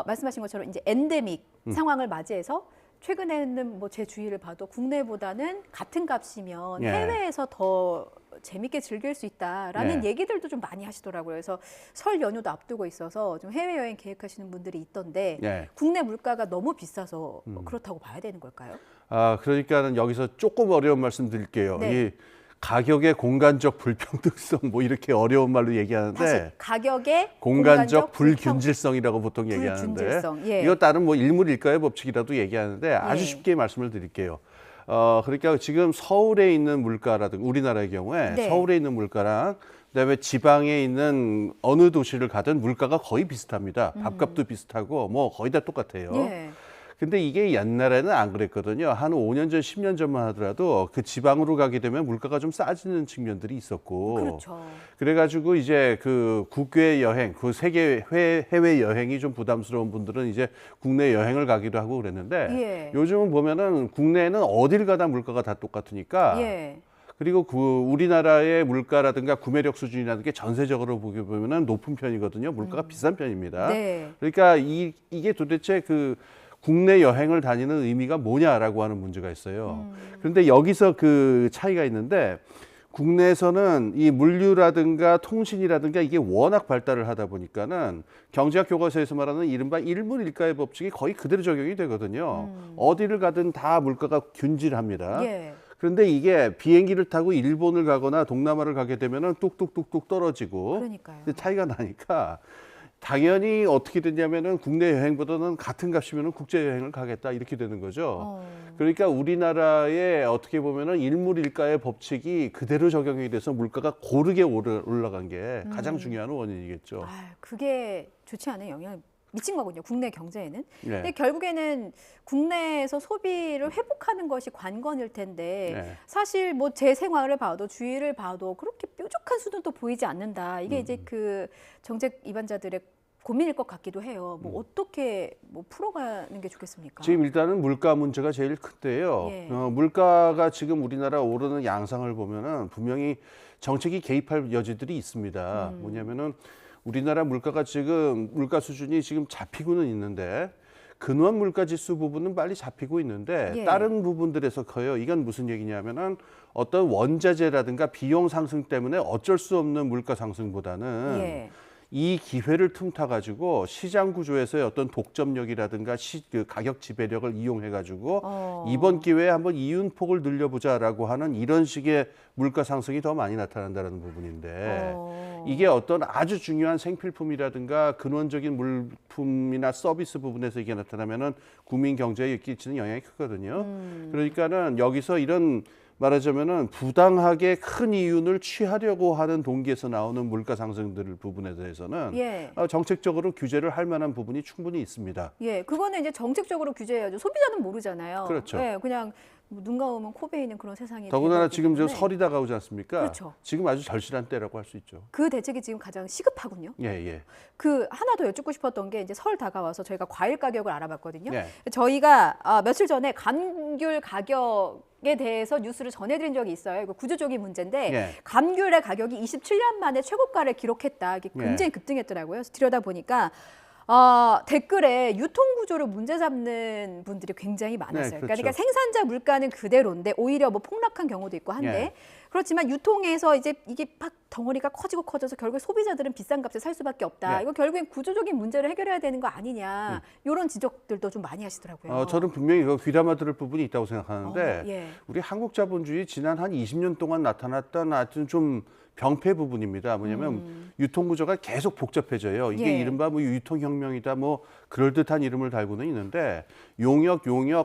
말씀하신 것처럼 이제 엔데믹 상황을 맞이해서 최근에는 뭐 제 주위를 봐도 국내보다는 같은 값이면 예. 해외에서 더 재밌게 즐길 수 있다라는 예. 얘기들도 좀 많이 하시더라고요. 그래서 설 연휴도 앞두고 있어서 좀 해외여행 계획하시는 분들이 있던데 예. 국내 물가가 너무 비싸서 그렇다고 봐야 되는 걸까요? 그러니까는 여기서 조금 어려운 말씀 드릴게요. 네. 이 가격의 공간적 불평등성 뭐 이렇게 어려운 말로 얘기하는데 다시 가격의 공간적 불균질성이라고 보통 얘기하는데 불균질성, 예. 이거 다른 뭐 일물일가의 법칙이라도 얘기하는데 아주 예. 쉽게 말씀을 드릴게요. 그러니까 지금 서울에 있는 물가라든가 우리나라의 경우에 네. 서울에 있는 물가랑 그다음에 지방에 있는 어느 도시를 가든 물가가 거의 비슷합니다. 밥값도 비슷하고 뭐 거의 다 똑같아요. 예. 근데 이게 옛날에는 안 그랬거든요. 한 5년 전, 10년 전만 하더라도 그 지방으로 가게 되면 물가가 좀 싸지는 측면들이 있었고. 그렇죠. 그래가지고 이제 국외 여행, 세계 해외 여행이 좀 부담스러운 분들은 이제 국내 여행을 가기도 하고 그랬는데 예. 요즘은 보면은 국내에는 어딜 가다 물가가 다 똑같으니까. 예. 그리고 우리나라의 물가라든가 구매력 수준이라는 게 전세적으로 보면은 높은 편이거든요. 물가가 비싼 편입니다. 네. 그러니까 이게 도대체 국내 여행을 다니는 의미가 뭐냐라고 하는 문제가 있어요. 그런데 여기서 차이가 있는데 국내에서는 이 물류라든가 통신이라든가 이게 워낙 발달을 하다 보니까는 경제학 교과서에서 말하는 이른바 일물일가의 법칙이 거의 그대로 적용이 되거든요. 어디를 가든 다 물가가 균질합니다. 예. 그런데 이게 비행기를 타고 일본을 가거나 동남아를 가게 되면은 뚝뚝뚝뚝 떨어지고 그러니까요. 차이가 나니까 당연히 어떻게 되냐면은 국내 여행보다는 같은 값이면은 국제 여행을 가겠다 이렇게 되는 거죠. 그러니까 우리나라의 어떻게 보면은 일물일가의 법칙이 그대로 적용이 돼서 물가가 고르게 올라간 게 가장 중요한 원인이겠죠. 그게 좋지 않은 영향을 미친 거군요. 국내 경제에는. 네. 근데 결국에는 국내에서 소비를 회복하는 것이 관건일 텐데 네. 사실 뭐 제 생활을 봐도 주위를 봐도 그렇게 뾰족한 수준도 보이지 않는다. 이게 이제 정책 입안자들의 고민일 것 같기도 해요. 뭐 어떻게 풀어가는 게 좋겠습니까? 지금 일단은 물가 문제가 제일 큰데요. 예. 물가가 지금 우리나라 오르는 양상을 보면은 분명히 정책이 개입할 여지들이 있습니다. 뭐냐면은 우리나라 물가가 지금 물가 수준이 지금 잡히고는 있는데 근원 물가 지수 부분은 빨리 잡히고 있는데 예. 다른 부분들에서 커요. 이건 무슨 얘기냐면은 어떤 원자재라든가 비용 상승 때문에 어쩔 수 없는 물가 상승보다는 예. 이 기회를 틈타 가지고 시장 구조에서의 어떤 독점력이라든가 가격 지배력을 이용해 가지고 이번 기회에 한번 이윤폭을 늘려보자라고 하는 이런 식의 물가 상승이 더 많이 나타난다는 부분인데 이게 어떤 아주 중요한 생필품이라든가 근원적인 물품이나 서비스 부분에서 이게 나타나면은 국민 경제에 끼치는 영향이 크거든요. 그러니까는 여기서 이런 말하자면은 부당하게 큰 이윤을 취하려고 하는 동기에서 나오는 물가 상승들 부분에 대해서는 예. 정책적으로 규제를 할 만한 부분이 충분히 있습니다. 예, 그거는 이제 정책적으로 규제해야죠. 소비자는 모르잖아요. 그렇죠. 예, 그냥 눈 감으면 코 베이는 그런 세상이 더군다나 되어버리기 지금 저 때문에 설이 다가오지 않습니까? 그렇죠. 지금 아주 절실한 때라고 할 수 있죠. 그 대책이 지금 가장 시급하군요. 예. 하나 더 여쭙고 싶었던 게 이제 설 다가와서 저희가 과일 가격을 알아봤거든요. 예. 저희가 며칠 전에 감귤 가격에 대해서 뉴스를 전해드린 적이 있어요. 이거 구조적인 문제인데 예. 감귤의 가격이 27년 만에 최고가를 기록했다. 이게 굉장히 예. 급등했더라고요. 그래서 들여다보니까 댓글에 유통구조를 문제 삼는 분들이 굉장히 많았어요. 네, 그렇죠. 그러니까 생산자 물가는 그대로인데 오히려 뭐 폭락한 경우도 있고 한데 예. 그렇지만 유통에서 이제 이게 막 덩어리가 커져서 결국 소비자들은 비싼 값에 살 수밖에 없다. 네. 이거 결국엔 구조적인 문제를 해결해야 되는 거 아니냐. 이런 지적들도 좀 많이 하시더라고요. 저는 분명히 귀담아 들을 부분이 있다고 생각하는데 예. 우리 한국 자본주의 지난 한 20년 동안 나타났던 아주 좀 병폐 부분입니다. 뭐냐면 유통구조가 계속 복잡해져요. 이게 예. 이른바 뭐 유통혁명이다 뭐 그럴듯한 이름을 달고는 있는데 용역,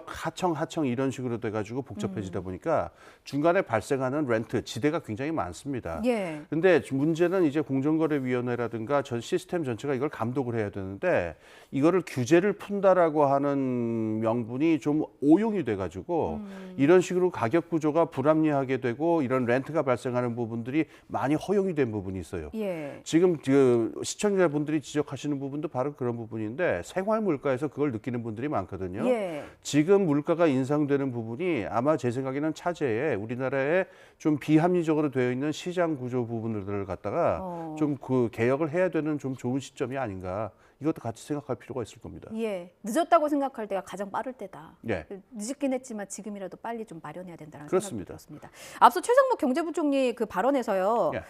하청 이런 식으로 돼가지고 복잡해지다 보니까 중간에 발생하는 렌트, 지대가 굉장히 많습니다. 예. 근데 문제는 이제 공정거래위원회라든가 전 시스템 전체가 이걸 감독을 해야 되는데 이거를 규제를 푼다라고 하는 명분이 좀 오용이 돼가지고 이런 식으로 가격 구조가 불합리하게 되고 이런 렌트가 발생하는 부분들이 많이 허용이 된 부분이 있어요. 예. 지금 그 시청자분들이 지적하시는 부분도 바로 그런 부분인데 생활 물가에서 그걸 느끼는 분들이 많거든요. 예. 지금 물가가 인상되는 부분이 아마 제 생각에는 차제에 우리나라에 좀 비합리적으로 되어 있는 시장 구조 부분들을 갖다가 좀 그 개혁을 해야 되는 좀 좋은 시점이 아닌가. 이것도 같이 생각할 필요가 있을 겁니다. 예, 늦었다고 생각할 때가 가장 빠를 때다. 예. 늦긴 했지만 지금이라도 빨리 좀 마련해야 된다는 그렇습니다. 생각이 들었습니다. 앞서 최상목 경제부총리 그 발언에서요. 예.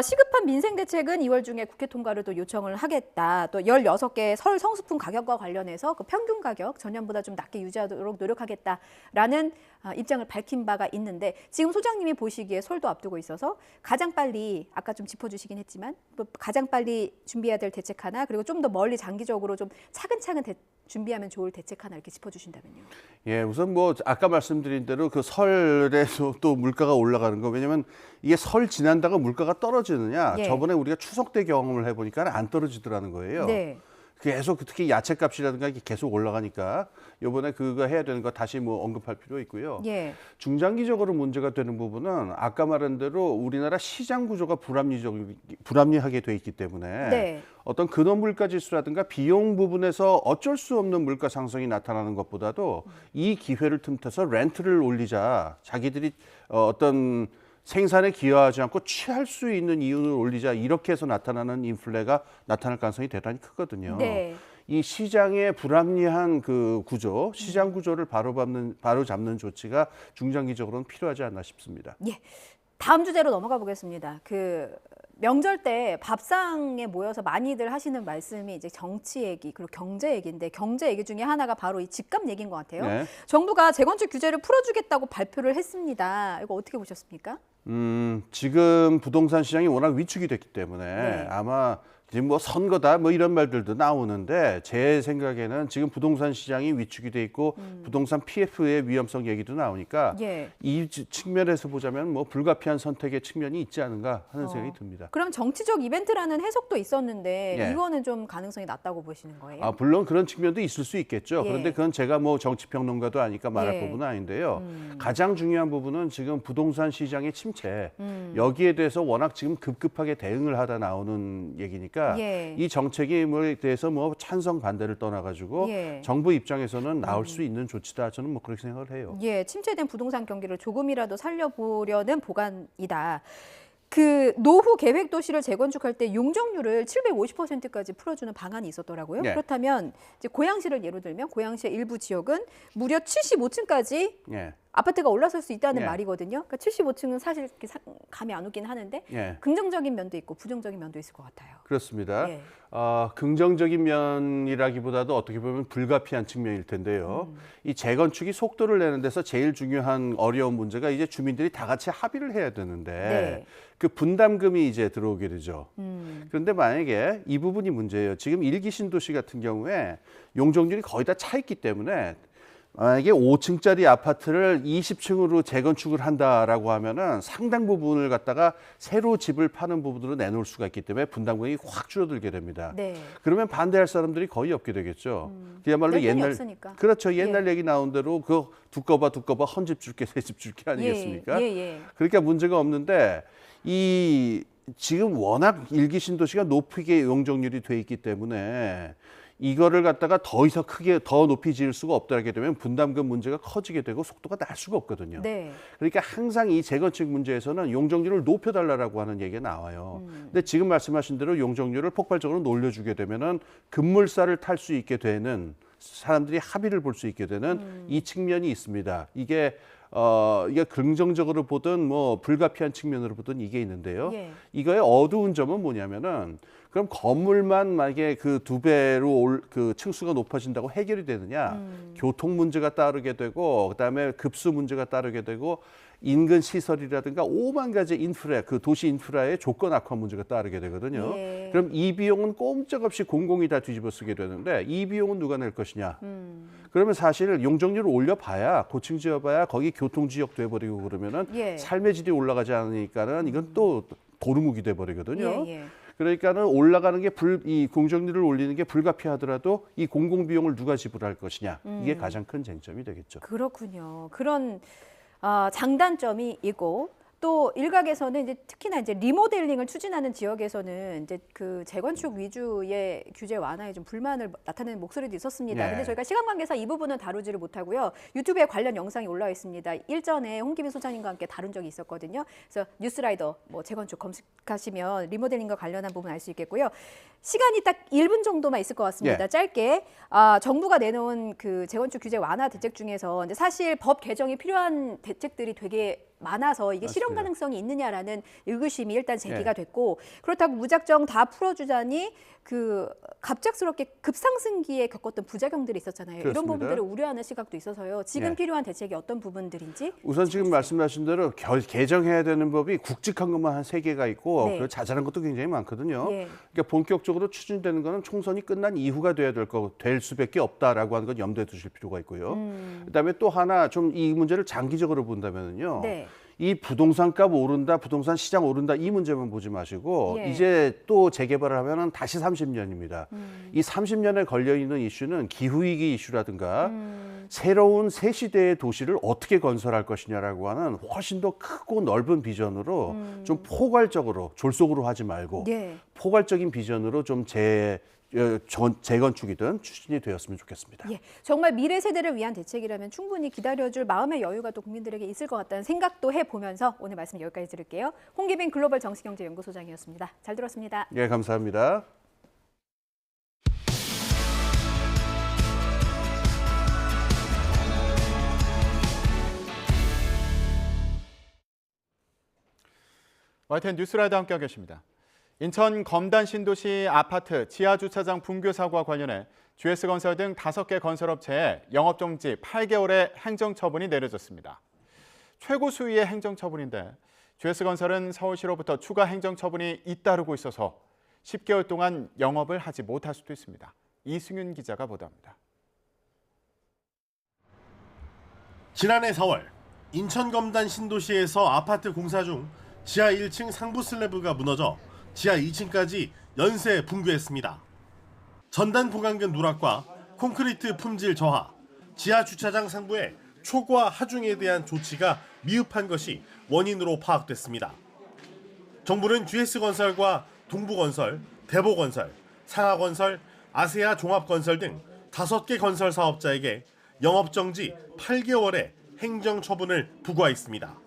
시급한 민생 대책은 2월 중에 국회 통과를 또 요청을 하겠다. 또 16개 설 성수품 가격과 관련해서 그 평균 가격 전년보다 좀 낮게 유지하도록 노력하겠다라는 입장을 밝힌 바가 있는데 지금 소장님이 보시기에 설도 앞두고 있어서 가장 빨리 아까 좀 짚어주시긴 했지만 가장 빨리 준비해야 될 대책 하나 그리고 좀 더 멀리 장기적으로 좀 차근차근 준비하면 좋을 대책 하나 이렇게 짚어주신다면요. 예, 우선 뭐 아까 말씀드린 대로 그 설에서 또 물가가 올라가는 거 왜냐면 이게 설 지난다고 물가가 떨어지느냐? 예. 저번에 우리가 추석 때 경험을 해보니까 안 떨어지더라는 거예요. 네. 계속 특히 야채값이라든가 이게 계속 올라가니까 이번에 그거 해야 되는 거 다시 뭐 언급할 필요 있고요. 예. 중장기적으로 문제가 되는 부분은 아까 말한 대로 우리나라 시장 구조가 불합리하게 돼 있기 때문에 네. 어떤 근원 물가 지수라든가 비용 부분에서 어쩔 수 없는 물가 상승이 나타나는 것보다도 이 기회를 틈타서 렌트를 올리자 자기들이 어떤 생산에 기여하지 않고 취할 수 있는 이윤을 올리자 이렇게 해서 나타나는 인플레가 나타날 가능성이 대단히 크거든요. 네. 이 시장의 불합리한 그 구조, 시장 구조를 바로 잡는 조치가 중장기적으로는 필요하지 않나 싶습니다. 예. 다음 주제로 넘어가 보겠습니다. 그 명절 때 밥상에 모여서 많이들 하시는 말씀이 이제 정치 얘기 그리고 경제 얘기인데 경제 얘기 중에 하나가 바로 이 집값 얘기인 것 같아요. 네. 정부가 재건축 규제를 풀어주겠다고 발표를 했습니다. 이거 어떻게 보셨습니까? 지금 부동산 시장이 워낙 위축이 됐기 때문에 네. 아마 지금 뭐 선거다 뭐 이런 말들도 나오는데 제 생각에는 지금 부동산 시장이 위축이 돼 있고 부동산 PF의 위험성 얘기도 나오니까 예. 이 측면에서 보자면 뭐 불가피한 선택의 측면이 있지 않은가 하는 생각이 듭니다. 그럼 정치적 이벤트라는 해석도 있었는데 예. 이거는 좀 가능성이 낮다고 보시는 거예요? 물론 그런 측면도 있을 수 있겠죠. 예. 그런데 그건 제가 뭐 정치평론가도 아니까 말할 예. 부분은 아닌데요. 가장 중요한 부분은 지금 부동산 시장의 침체. 여기에 대해서 워낙 지금 급급하게 대응을 하다 나오는 얘기니까 예. 이 정책에 대해서 뭐 찬성 반대를 떠나가지고 예. 정부 입장에서는 나올 수 있는 조치다. 저는 뭐 그렇게 생각을 해요. 예, 침체된 부동산 경기를 조금이라도 살려보려는 보관이다. 그 노후 계획 도시를 재건축할 때 용적률을 750%까지 풀어주는 방안이 있었더라고요. 예. 그렇다면 이제 고양시를 예로 들면 고양시의 일부 지역은 무려 75층까지 예. 아파트가 올라설 수 있다는 예. 말이거든요. 그러니까 75층은 사실 이렇게 감이 안 오긴 하는데 예. 긍정적인 면도 있고 부정적인 면도 있을 것 같아요. 그렇습니다. 예. 긍정적인 면이라기보다도 어떻게 보면 불가피한 측면일 텐데요. 이 재건축이 속도를 내는 데서 제일 중요한 어려운 문제가 이제 주민들이 다 같이 합의를 해야 되는데 네. 그 분담금이 이제 들어오게 되죠. 그런데 만약에 이 부분이 문제예요. 지금 일기 신도시 같은 경우에 용적률이 거의 다 차 있기 때문에 만약에 5층짜리 아파트를 20층으로 재건축을 한다라고 하면은 상당 부분을 갖다가 새로 집을 파는 부분으로 내놓을 수가 있기 때문에 분담금이 확 줄어들게 됩니다. 네. 그러면 반대할 사람들이 거의 없게 되겠죠. 그야말로 내 돈이 옛날 없으니까. 그렇죠. 옛날 얘기 나온 대로 그 두꺼봐 헌 집 줄게 새 집 줄게 아니겠습니까? 예. 그러니까 문제가 없는데 이 지금 워낙 일기 신도시가 높게 용적률이 돼 있기 때문에 이거를 갖다가 더 이상 크게 더 높이 지을 수가 없다게 되면 분담금 문제가 커지게 되고 속도가 날 수가 없거든요. 네. 그러니까 항상 이 재건축 문제에서는 용적률을 높여달라고 하는 얘기가 나와요. 근데 지금 말씀하신 대로 용적률을 폭발적으로 놀려주게 되면은 급물살을 탈 수 있게 되는 사람들이 합의를 볼 수 있게 되는 이 측면이 있습니다. 이게 이게 긍정적으로 보든 뭐 불가피한 측면으로 보든 이게 있는데요. 예. 이거의 어두운 점은 뭐냐면은 그럼 건물만 만약에 그 2배로 그 층수가 높아진다고 해결이 되느냐? 교통 문제가 따르게 되고 그다음에 급수 문제가 따르게 되고 인근 시설이라든가 5만 가지 인프라, 그 도시 인프라의 조건 악화 문제가 따르게 되거든요. 예. 그럼 이 비용은 꼼짝없이 공공이 다 뒤집어 쓰게 되는데 이 비용은 누가 낼 것이냐? 그러면 사실 용적률을 올려봐야 고층 지어봐야 거기 교통지역 돼버리고 그러면은 예. 삶의 질이 올라가지 않으니까는 이건 또 도루묵이 돼버리거든요. 예, 예. 그러니까는 올라가는 게 이 공적률을 올리는 게 불가피하더라도 이 공공 비용을 누가 지불할 것이냐 이게 가장 큰 쟁점이 되겠죠. 그렇군요. 그런 장단점이 있고 또 일각에서는 이제 특히나 이제 리모델링을 추진하는 지역에서는 이제 그 재건축 위주의 규제 완화에 좀 불만을 나타내는 목소리도 있었습니다. 네. 근데 저희가 시간 관계사 이 부분은 다루지를 못하고요. 유튜브에 관련 영상이 올라와 있습니다. 일전에 홍기빈 소장님과 함께 다룬 적이 있었거든요. 그래서 뉴스라이더 뭐 재건축 검색하시면 리모델링과 관련한 부분 알 수 있겠고요. 시간이 딱 1분 정도만 있을 것 같습니다. 예. 짧게 정부가 내놓은 그 재건축 규제 완화 대책 중에서 이제 사실 법 개정이 필요한 대책들이 되게 많아서 이게 실현 가능성이 있느냐라는 의구심이 일단 제기가 됐고 그렇다고 무작정 다 풀어주자니 그 갑작스럽게 급상승기에 겪었던 부작용들이 있었잖아요. 그렇습니다. 이런 부분들을 우려하는 시각도 있어서요. 지금 네. 필요한 대책이 어떤 부분들인지 우선 지금 말씀하신 대로 개정해야 되는 법이 굵직한 것만 한 3개가 있고 네. 그리고 자잘한 것도 굉장히 많거든요. 예. 그러니까 본격적으로 추진되는 거는 총선이 끝난 이후가 될 수밖에 없다라고 하는 건 염두에 두실 필요가 있고요. 그다음에 또 하나 좀 이 문제를 장기적으로 본다면요. 네. 이 부동산값 오른다, 부동산 시장 오른다 이 문제만 보지 마시고 예. 이제 또 재개발을 하면은 다시 30년입니다. 이 30년에 걸려 있는 이슈는 기후위기 이슈라든가 새로운 새 시대의 도시를 어떻게 건설할 것이냐라고 하는 훨씬 더 크고 넓은 비전으로 좀 포괄적으로 졸속으로 하지 말고 예. 포괄적인 비전으로 좀 재건축이든 추진이 되었으면 좋겠습니다. 예, 정말 미래 세대를 위한 대책이라면 충분히 기다려줄 마음의 여유가 또 국민들에게 있을 것 같다는 생각도 해보면서 오늘 말씀 여기까지 들을게요. 홍기빈 글로벌 정치경제연구소장이었습니다. 잘 들었습니다. 예, 감사합니다. YTN 뉴스라이더 함께하고 계십니다. 인천 검단 신도시 아파트 지하주차장 붕괴 사고와 관련해 GS건설 등 5개 건설업체에 영업정지 8개월의 행정처분이 내려졌습니다. 최고 수위의 행정처분인데 GS건설은 서울시로부터 추가 행정처분이 잇따르고 있어서 10개월 동안 영업을 하지 못할 수도 있습니다. 이승윤 기자가 보도합니다. 지난해 4월 인천 검단 신도시에서 아파트 공사 중 지하 1층 상부 슬래브가 무너져 지하 2층까지 연쇄 붕괴했습니다. 전단 보강근 누락과 콘크리트 품질 저하, 지하 주차장 상부의 초과 하중에 대한 조치가 미흡한 것이 원인으로 파악됐습니다. 정부는 GS건설과 동부건설, 대보건설, 상하건설, 아세아 종합건설 등 5개 건설 사업자에게 영업정지 8개월의 행정처분을 부과했습니다.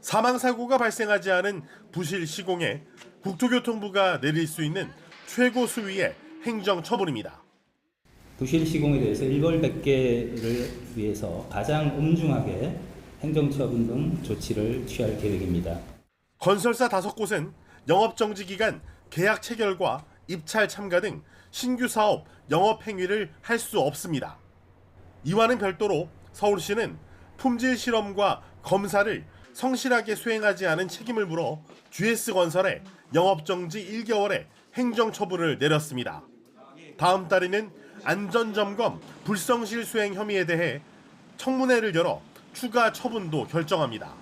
사망사고가 발생하지 않은 부실 시공에 국토교통부가 내릴 수 있는 최고 수위의 행정처분입니다. 부실 시공에 대해서 일벌백계를 위해서 가장 엄중하게 행정처분 등 조치를 취할 계획입니다. 건설사 5곳은 영업정지 기간 계약 체결과 입찰 참가 등 신규 사업 영업 행위를 할 수 없습니다. 이와는 별도로 서울시는 품질 실험과 검사를 성실하게 수행하지 않은 책임을 물어 GS건설에 영업정지 1개월의 행정처분을 내렸습니다. 다음 달에는 안전점검 불성실 수행 혐의에 대해 청문회를 열어 추가 처분도 결정합니다.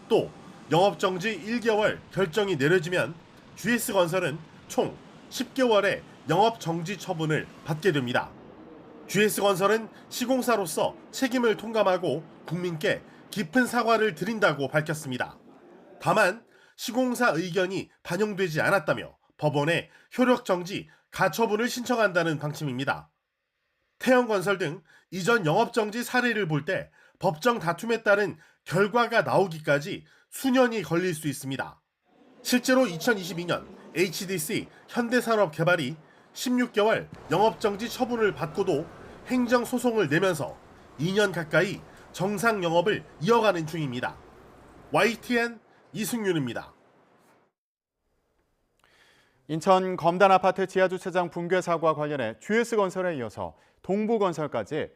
또 영업정지 1개월 결정이 내려지면 GS건설은 총 10개월의 영업정지 처분을 받게 됩니다. GS건설은 시공사로서 책임을 통감하고 국민께 깊은 사과를 드린다고 밝혔습니다. 다만 시공사 의견이 반영되지 않았다며 법원에 효력정지, 가처분을 신청한다는 방침입니다. 태영건설 등 이전 영업정지 사례를 볼 때 법정 다툼에 따른 결과가 나오기까지 수년이 걸릴 수 있습니다. 실제로 2022년 HDC 현대산업개발이 16개월 영업정지 처분을 받고도 행정소송을 내면서 2년 가까이 정상 영업을 이어가는 중입니다. YTN 이승윤입니다. 인천 검단 아파트 지하주차장 붕괴 사고와 관련해 GS건설에 이어서 동부건설까지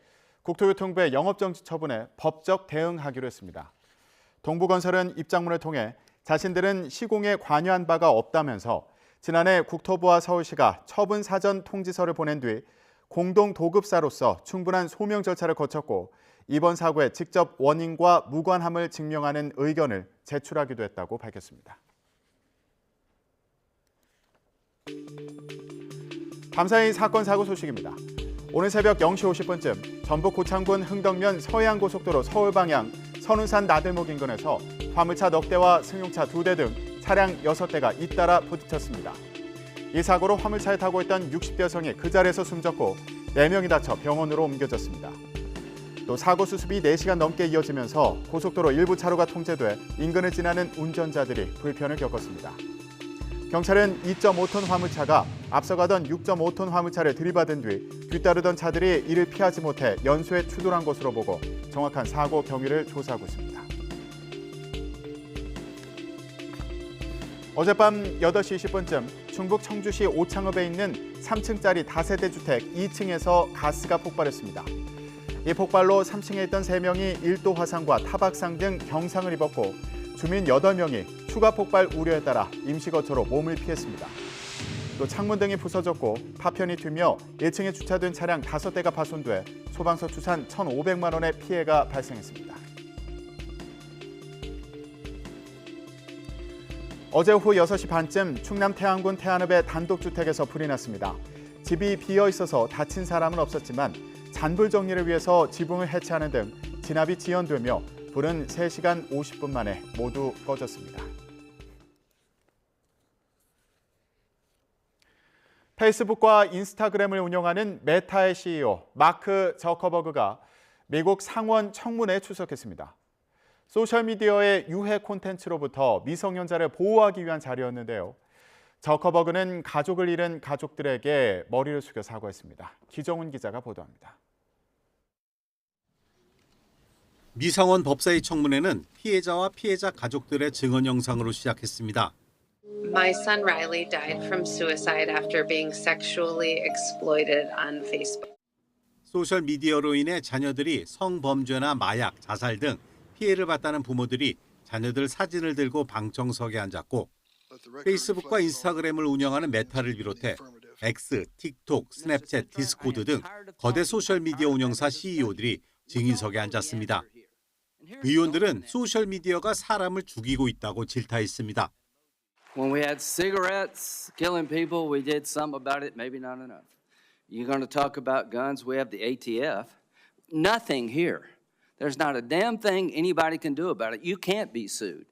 국토교통부의 영업정지 처분에 법적 대응하기로 했습니다. 동부건설은 입장문을 통해 자신들은 시공에 관여한 바가 없다면서 지난해 국토부와 서울시가 처분 사전 통지서를 보낸 뒤 공동 도급사로서 충분한 소명 절차를 거쳤고 이번 사고의 직접 원인과 무관함을 증명하는 의견을 제출하기도 했다고 밝혔습니다. 밤사이 사건 사고 소식입니다. 오늘 새벽 0시 50분쯤 전북 고창군 흥덕면 서해안고속도로 서울 방향 선운산 나들목 인근에서 화물차 넉 대와 승용차 2대 등 차량 6대가 잇따라 부딪혔습니다. 이 사고로 화물차에 타고 있던 60대 여성이 그 자리에서 숨졌고 4명이 다쳐 병원으로 옮겨졌습니다. 또 사고 수습이 4시간 넘게 이어지면서 고속도로 일부 차로가 통제돼 인근을 지나는 운전자들이 불편을 겪었습니다. 경찰은 2.5톤 화물차가 앞서가던 6.5톤 화물차를 들이받은 뒤 뒤따르던 차들이 이를 피하지 못해 연소에 추돌한 것으로 보고 정확한 사고 경위를 조사하고 있습니다. 어젯밤 8시 20분쯤 충북 청주시 오창읍에 있는 3층짜리 다세대 주택 2층에서 가스가 폭발했습니다. 이 폭발로 3층에 있던 3명이 1도 화상과 타박상 등 경상을 입었고 주민 8명이 추가 폭발 우려에 따라 임시거처로 몸을 피했습니다. 또 창문 등이 부서졌고 파편이 튀며 1층에 주차된 차량 5대가 파손돼 소방서 추산 1,500만 원의 피해가 발생했습니다. 어제 오후 6시 반쯤 충남 태안군 태안읍의 단독주택에서 불이 났습니다. 집이 비어 있어서 다친 사람은 없었지만 잔불 정리를 위해서 지붕을 해체하는 등 진압이 지연되며 불은 3시간 50분 만에 모두 꺼졌습니다. 페이스북과 인스타그램을 운영하는 메타의 CEO 마크 저커버그가 미국 상원 청문회에 출석했습니다. 소셜미디어의 유해 콘텐츠로부터 미성년자를 보호하기 위한 자리였는데요. 저커버그는 가족을 잃은 가족들에게 머리를 숙여 사과했습니다. 기정훈 기자가 보도합니다. 미상원 법사위 청문회는 피해자와 피해자 가족들의 증언 영상으로 시작했습니다. My son Riley died from suicide after being sexually exploited on Facebook. 소셜 미디어로 인해 자녀들이 성범죄나 마약, 자살 등 피해를 봤다는 부모들이 자녀들 사진을 들고 방청석에 앉았고 페이스북과 인스타그램을 운영하는 메타를 비롯해 X, 틱톡, 스냅챗, 디스코드 등 거대 소셜미디어 운영사 CEO들이 증인석에 앉았습니다. 의원들은 소셜미디어가 사람을 죽이고 있다고 질타했습니다. When we had cigarettes killing people, we did some about it, maybe not enough. You're going to talk about guns, we have the ATF. Nothing here. There's not a damn thing anybody can do about it. You can't be sued.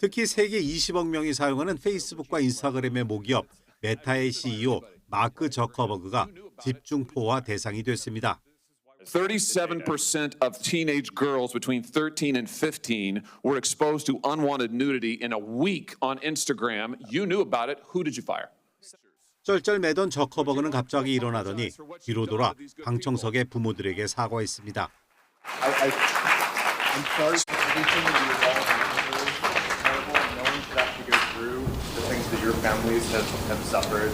특히 세계 20억 명이 사용하는 페이스북과 인스타그램의 모기업 메타의 CEO 마크 저커버그가 집중 포화 대상이 됐습니다. 37% of teenage girls between 13 and 15 were exposed to unwanted nudity in a week on Instagram. You knew about it. Who did you fire? 쩔쩔매던 저커버그는 갑자기 일어나더니 뒤로 돌아 방청석의 부모들에게 사과했습니다. I'm sorry for everything that you all terrible. No one should have to go through the things that your families have suffered.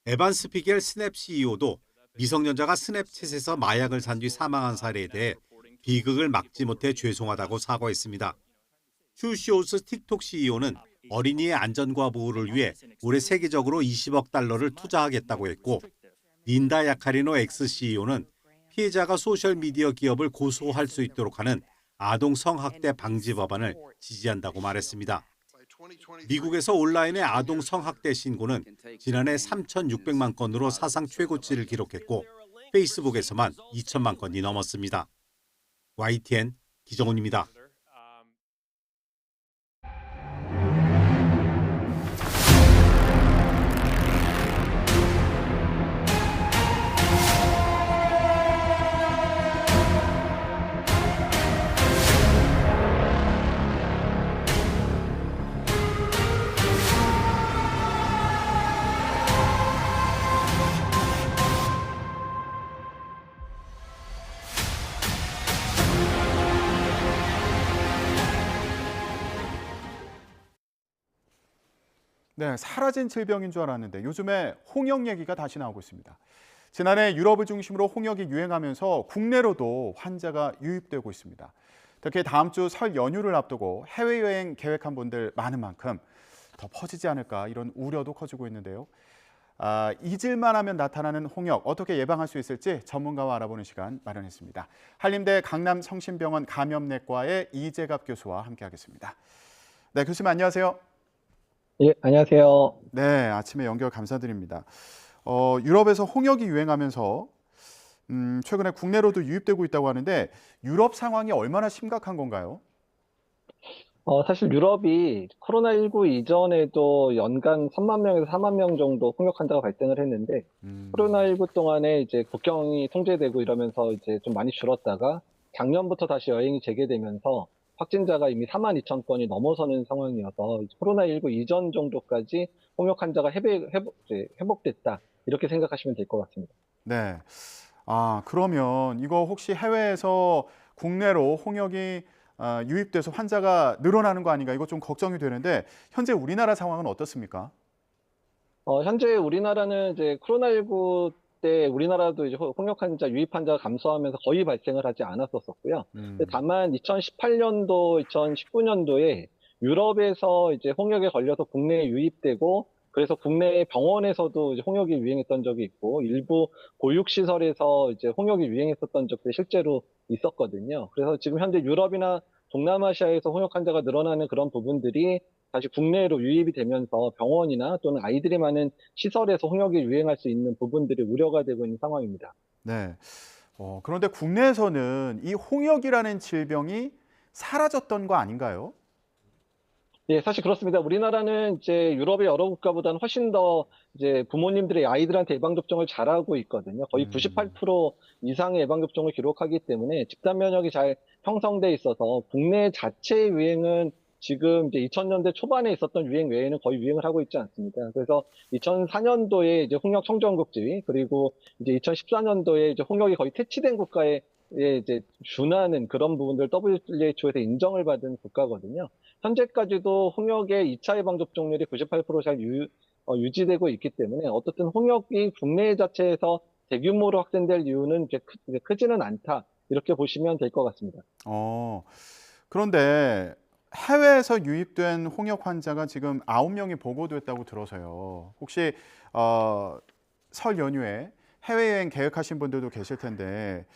에반스 피겔 스냅 CEO도 미성년자가 스냅챗에서 마약을 산 뒤 사망한 사례에 대해 비극을 막지 못해 죄송하다고 사과했습니다. 슈시오스 틱톡 CEO는 어린이의 안전과 보호를 위해 올해 세계적으로 20억 달러를 투자하겠다고 했고 린다 야카리노 X CEO는 피해자가 소셜미디어 기업을 고소할 수 있도록 하는 아동 성학대 방지 법안을 지지한다고 말했습니다. 미국에서 온라인의 아동 성학대 신고는 지난해 3,600만 건으로 사상 최고치를 기록했고 페이스북에서만 2천만 건이 넘었습니다. YTN 기정훈입니다. 네, 사라진 질병인 줄 알았는데 요즘에 홍역 얘기가 다시 나오고 있습니다. 지난해 유럽을 중심으로 홍역이 유행하면서 국내로도 환자가 유입되고 있습니다. 특히 다음 주 설 연휴를 앞두고 해외여행 계획한 분들 많은 만큼 더 퍼지지 않을까 이런 우려도 커지고 있는데요. 잊을만 하면 나타나는 홍역 어떻게 예방할 수 있을지 전문가와 알아보는 시간 마련했습니다. 한림대 강남성심병원 감염내과의 이재갑 교수와 함께하겠습니다. 네, 교수님 안녕하세요. 예, 안녕하세요. 네, 아침에 연결 감사드립니다. 유럽에서 홍역이 유행하면서 최근에 국내로도 유입되고 있다고 하는데 유럽 상황이 얼마나 심각한 건가요? 사실 유럽이 코로나19 이전에도 연간 3만 명에서 4만 명 정도 홍역 환자가 발생을 했는데 코로나19 동안에 이제 국경이 통제되고 이러면서 이제 좀 많이 줄었다가 작년부터 다시 여행이 재개되면서 확진자가 이미 4만 2천 건이 넘어서는 상황이어서 코로나19 이전 정도까지 홍역 환자가 회복됐다 이렇게 생각하시면 될 것 같습니다. 네. 그러면 이거 혹시 해외에서 국내로 홍역이 유입돼서 환자가 늘어나는 거 아닌가 이거 좀 걱정이 되는데 현재 우리나라 상황은 어떻습니까? 현재 우리나라는 이제 코로나19 때 우리나라도 이제 홍역 환자, 유입 환자가 감소하면서 거의 발생을 하지 않았었고요. 다만 2018년도, 2019년도에 유럽에서 이제 홍역에 걸려서 국내에 유입되고 그래서 국내 병원에서도 이제 홍역이 유행했던 적이 있고 일부 보육시설에서 이제 홍역이 유행했었던 적도 실제로 있었거든요. 그래서 지금 현재 유럽이나 동남아시아에서 홍역 환자가 늘어나는 그런 부분들이 다시 국내로 유입이 되면서 병원이나 또는 아이들이 많은 시설에서 홍역이 유행할 수 있는 부분들이 우려가 되고 있는 상황입니다. 네. 그런데 국내에서는 이 홍역이라는 질병이 사라졌던 거 아닌가요? 예, 사실 그렇습니다. 우리나라는 이제 유럽의 여러 국가보다는 훨씬 더 이제 부모님들의 아이들한테 예방접종을 잘하고 있거든요. 거의 98% 이상의 예방접종을 기록하기 때문에 집단 면역이 잘 형성돼 있어서 국내 자체 유행은 지금 이제 2000년대 초반에 있었던 유행 외에는 거의 유행을 하고 있지 않습니다. 그래서 2004년도에 이제 홍역 청정국지위 그리고 이제 2014년도에 이제 홍역이 거의 퇴치된 국가에 이제 준하는 그런 부분들 WHO에서 인정을 받은 국가거든요. 현재까지도 홍역의 2차 예방 접종률이 98% 잘 유지되고 있기 때문에 어떻든 홍역이 국내 자체에서 대규모로 확산될 이유는 이제 크지는 않다 이렇게 보시면 될 것 같습니다. 그런데 해외에서 유입된 홍역 환자가 지금 9명이 보고됐다고 들어서요. 혹시 설 연휴에 해외여행 계획하신 분들도 계실 텐데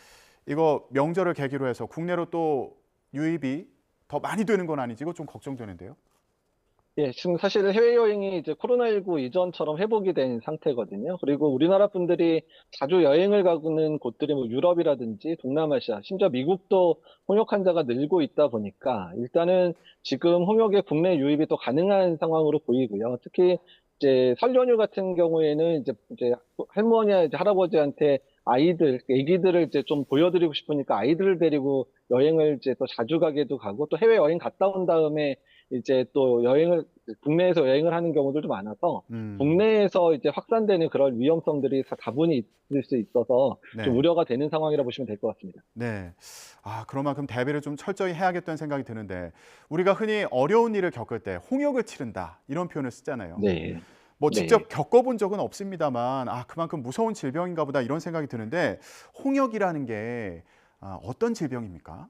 이거 명절을 계기로 해서 국내로 또 유입이 더 많이 되는 건 아니지? 이거 좀 걱정되는데요. 예, 지금 사실 해외여행이 이제 코로나19 이전처럼 회복이 된 상태거든요. 그리고 우리나라 분들이 자주 여행을 가는 곳들이 뭐 유럽이라든지 동남아시아, 심지어 미국도 홍역 환자가 늘고 있다 보니까 일단은 지금 홍역의 국내 유입이 또 가능한 상황으로 보이고요. 특히 이제 설 연휴 같은 경우에는 이제 할머니, 이제 할아버지한테 아기들을 이제 좀 보여드리고 싶으니까 아이들을 데리고 여행을 이제 또 자주 가게도 가고 또 해외 여행 갔다 온 다음에 이제 또 국내에서 여행을 하는 경우들도 많아서 국내에서 이제 확산되는 그런 위험성들이 다분히 있을 수 있어서 네. 좀 우려가 되는 상황이라 보시면 될 것 같습니다. 네. 그런 만큼 대비를 좀 철저히 해야겠다는 생각이 드는데 우리가 흔히 어려운 일을 겪을 때 홍역을 치른다 이런 표현을 쓰잖아요. 네. 뭐 직접 겪어본 적은 없습니다만 그만큼 무서운 질병인가 보다 이런 생각이 드는데 홍역이라는 게 어떤 질병입니까?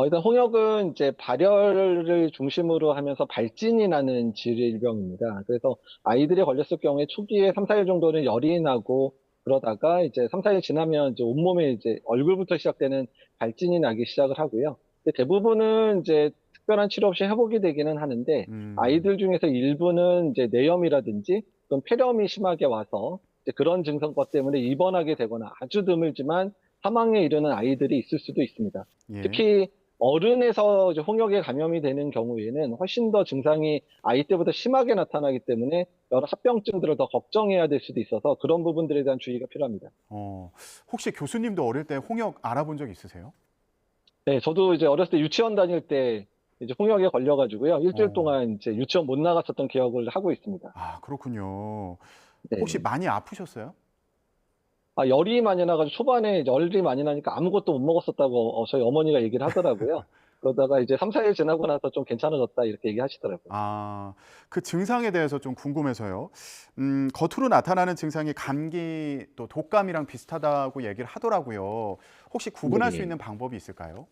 일단 홍역은 이제 발열을 중심으로 하면서 발진이 나는 질병입니다. 그래서 아이들이 걸렸을 경우에 초기에 3, 4일 정도는 열이 나고 그러다가 이제 3, 4일 지나면 이제 온몸에 이제 얼굴부터 시작되는 발진이 나기 시작을 하고요. 대부분은 이제 특별한 치료 없이 회복이 되기는 하는데 아이들 중에서 일부는 이제 뇌염이라든지 또는 폐렴이 심하게 와서 이제 그런 증상과 때문에 입원하게 되거나 아주 드물지만 사망에 이르는 아이들이 있을 수도 있습니다. 예. 특히 어른에서 이제 홍역에 감염이 되는 경우에는 훨씬 더 증상이 아이 때보다 심하게 나타나기 때문에 여러 합병증들을 더 걱정해야 될 수도 있어서 그런 부분들에 대한 주의가 필요합니다. 혹시 교수님도 어릴 때 홍역 알아본 적 있으세요? 네, 저도 이제 어렸을 때 유치원 다닐 때 이제 홍역에 걸려가지고요. 일주일 동안 이제 유치원 못 나갔었던 기억을 하고 있습니다. 그렇군요. 네. 혹시 많이 아프셨어요? 열이 많이 나가지고 초반에 열이 많이 나니까 아무것도 못 먹었었다고 저희 어머니가 얘기를 하더라고요. 그러다가 이제 3, 4일 지나고 나서 좀 괜찮아졌다 이렇게 얘기하시더라고요. 아, 그 증상에 대해서 좀 궁금해서요. 겉으로 나타나는 증상이 감기 또 독감이랑 비슷하다고 얘기를 하더라고요. 혹시 구분할 수 네. 있는 방법이 있을까요?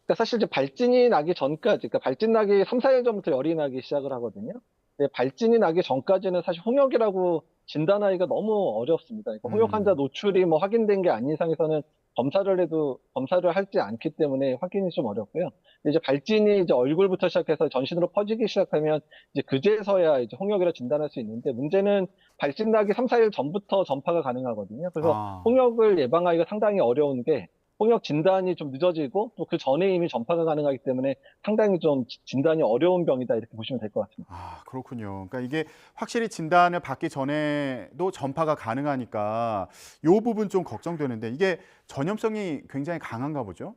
그러니까 사실 이제 발진이 나기 전까지, 그러니까 발진 나기 3, 4일 전부터 열이 나기 시작을 하거든요. 근데 발진이 나기 전까지는 사실 홍역이라고 진단하기가 너무 어렵습니다. 그러니까 홍역 환자 노출이 뭐 확인된 게 아닌 이상에서는 검사를 해도 검사를 하지 않기 때문에 확인이 좀 어렵고요. 근데 이제 발진이 이제 얼굴부터 시작해서 전신으로 퍼지기 시작하면 이제 그제서야 이제 홍역이라 진단할 수 있는데 문제는 발진 나기 3, 4일 전부터 전파가 가능하거든요. 그래서 홍역을 예방하기가 상당히 어려운 게 홍역 진단이 좀 늦어지고 또 그 전에 이미 전파가 가능하기 때문에 상당히 좀 진단이 어려운 병이다 이렇게 보시면 될 것 같습니다. 아, 그렇군요. 그러니까 이게 확실히 진단을 받기 전에도 전파가 가능하니까 요 부분 좀 걱정되는데 이게 전염성이 굉장히 강한가 보죠?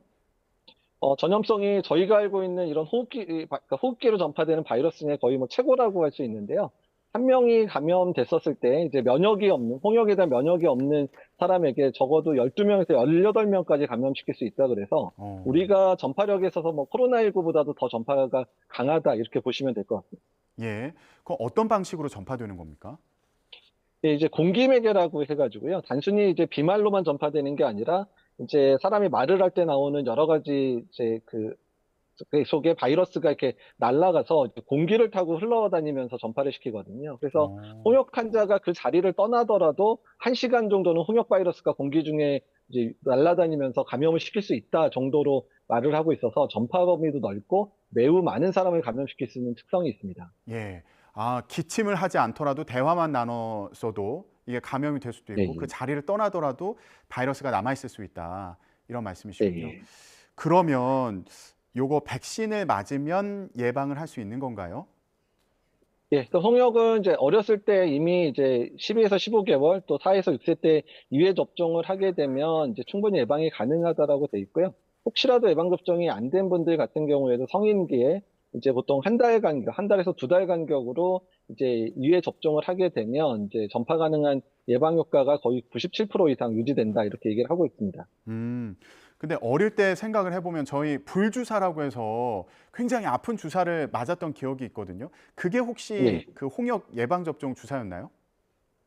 전염성이 저희가 알고 있는 이런 그러니까 호흡기로 전파되는 바이러스 중에 거의 뭐 최고라고 할 수 있는데요. 한 명이 감염됐었을 때 이제 홍역에 대한 면역이 없는 사람에게 적어도 12명에서 18명까지 감염시킬 수 있다 그래서 우리가 전파력에 있어서 뭐 코로나19보다도 더 전파가 강하다 이렇게 보시면 될 것 같습니다. 예. 그럼 어떤 방식으로 전파되는 겁니까? 예, 이제 공기매개라고 해가지고요. 단순히 이제 비말로만 전파되는 게 아니라 이제 사람이 말을 할 때 나오는 여러 가지 이제 그 속에 바이러스가 이렇게 날아가서 공기를 타고 흘러다니면서 전파를 시키거든요. 그래서 홍역 환자가 그 자리를 떠나더라도 1시간 정도는 홍역 바이러스가 공기 중에 이제 날아다니면서 감염을 시킬 수 있다 정도로 말을 하고 있어서 전파 범위도 넓고 매우 많은 사람을 감염시킬 수 있는 특성이 있습니다. 예. 아, 기침을 하지 않더라도 대화만 나눴어도 이게 감염이 될 수도 있고 네. 그 자리를 떠나더라도 바이러스가 남아 있을 수 있다. 이런 말씀이시군요. 네. 그러면 요거 백신을 맞으면 예방을 할 수 있는 건가요? 예, 또 홍역은 이제 어렸을 때 이미 이제 12에서 15개월 또 4에서 6세 때 2회 접종을 하게 되면 이제 충분히 예방이 가능하다라고 돼 있고요. 혹시라도 예방 접종이 안 된 분들 같은 경우에도 성인기에 이제 보통 한 달에서 2달 간격으로 이제 2회 접종을 하게 되면 이제 전파 가능한 예방 효과가 거의 97% 이상 유지된다 이렇게 얘기를 하고 있습니다. 근데 어릴 때 생각을 해보면 저희 불주사라고 해서 굉장히 아픈 주사를 맞았던 기억이 있거든요. 그게 혹시 네. 그 홍역 예방 접종 주사였나요?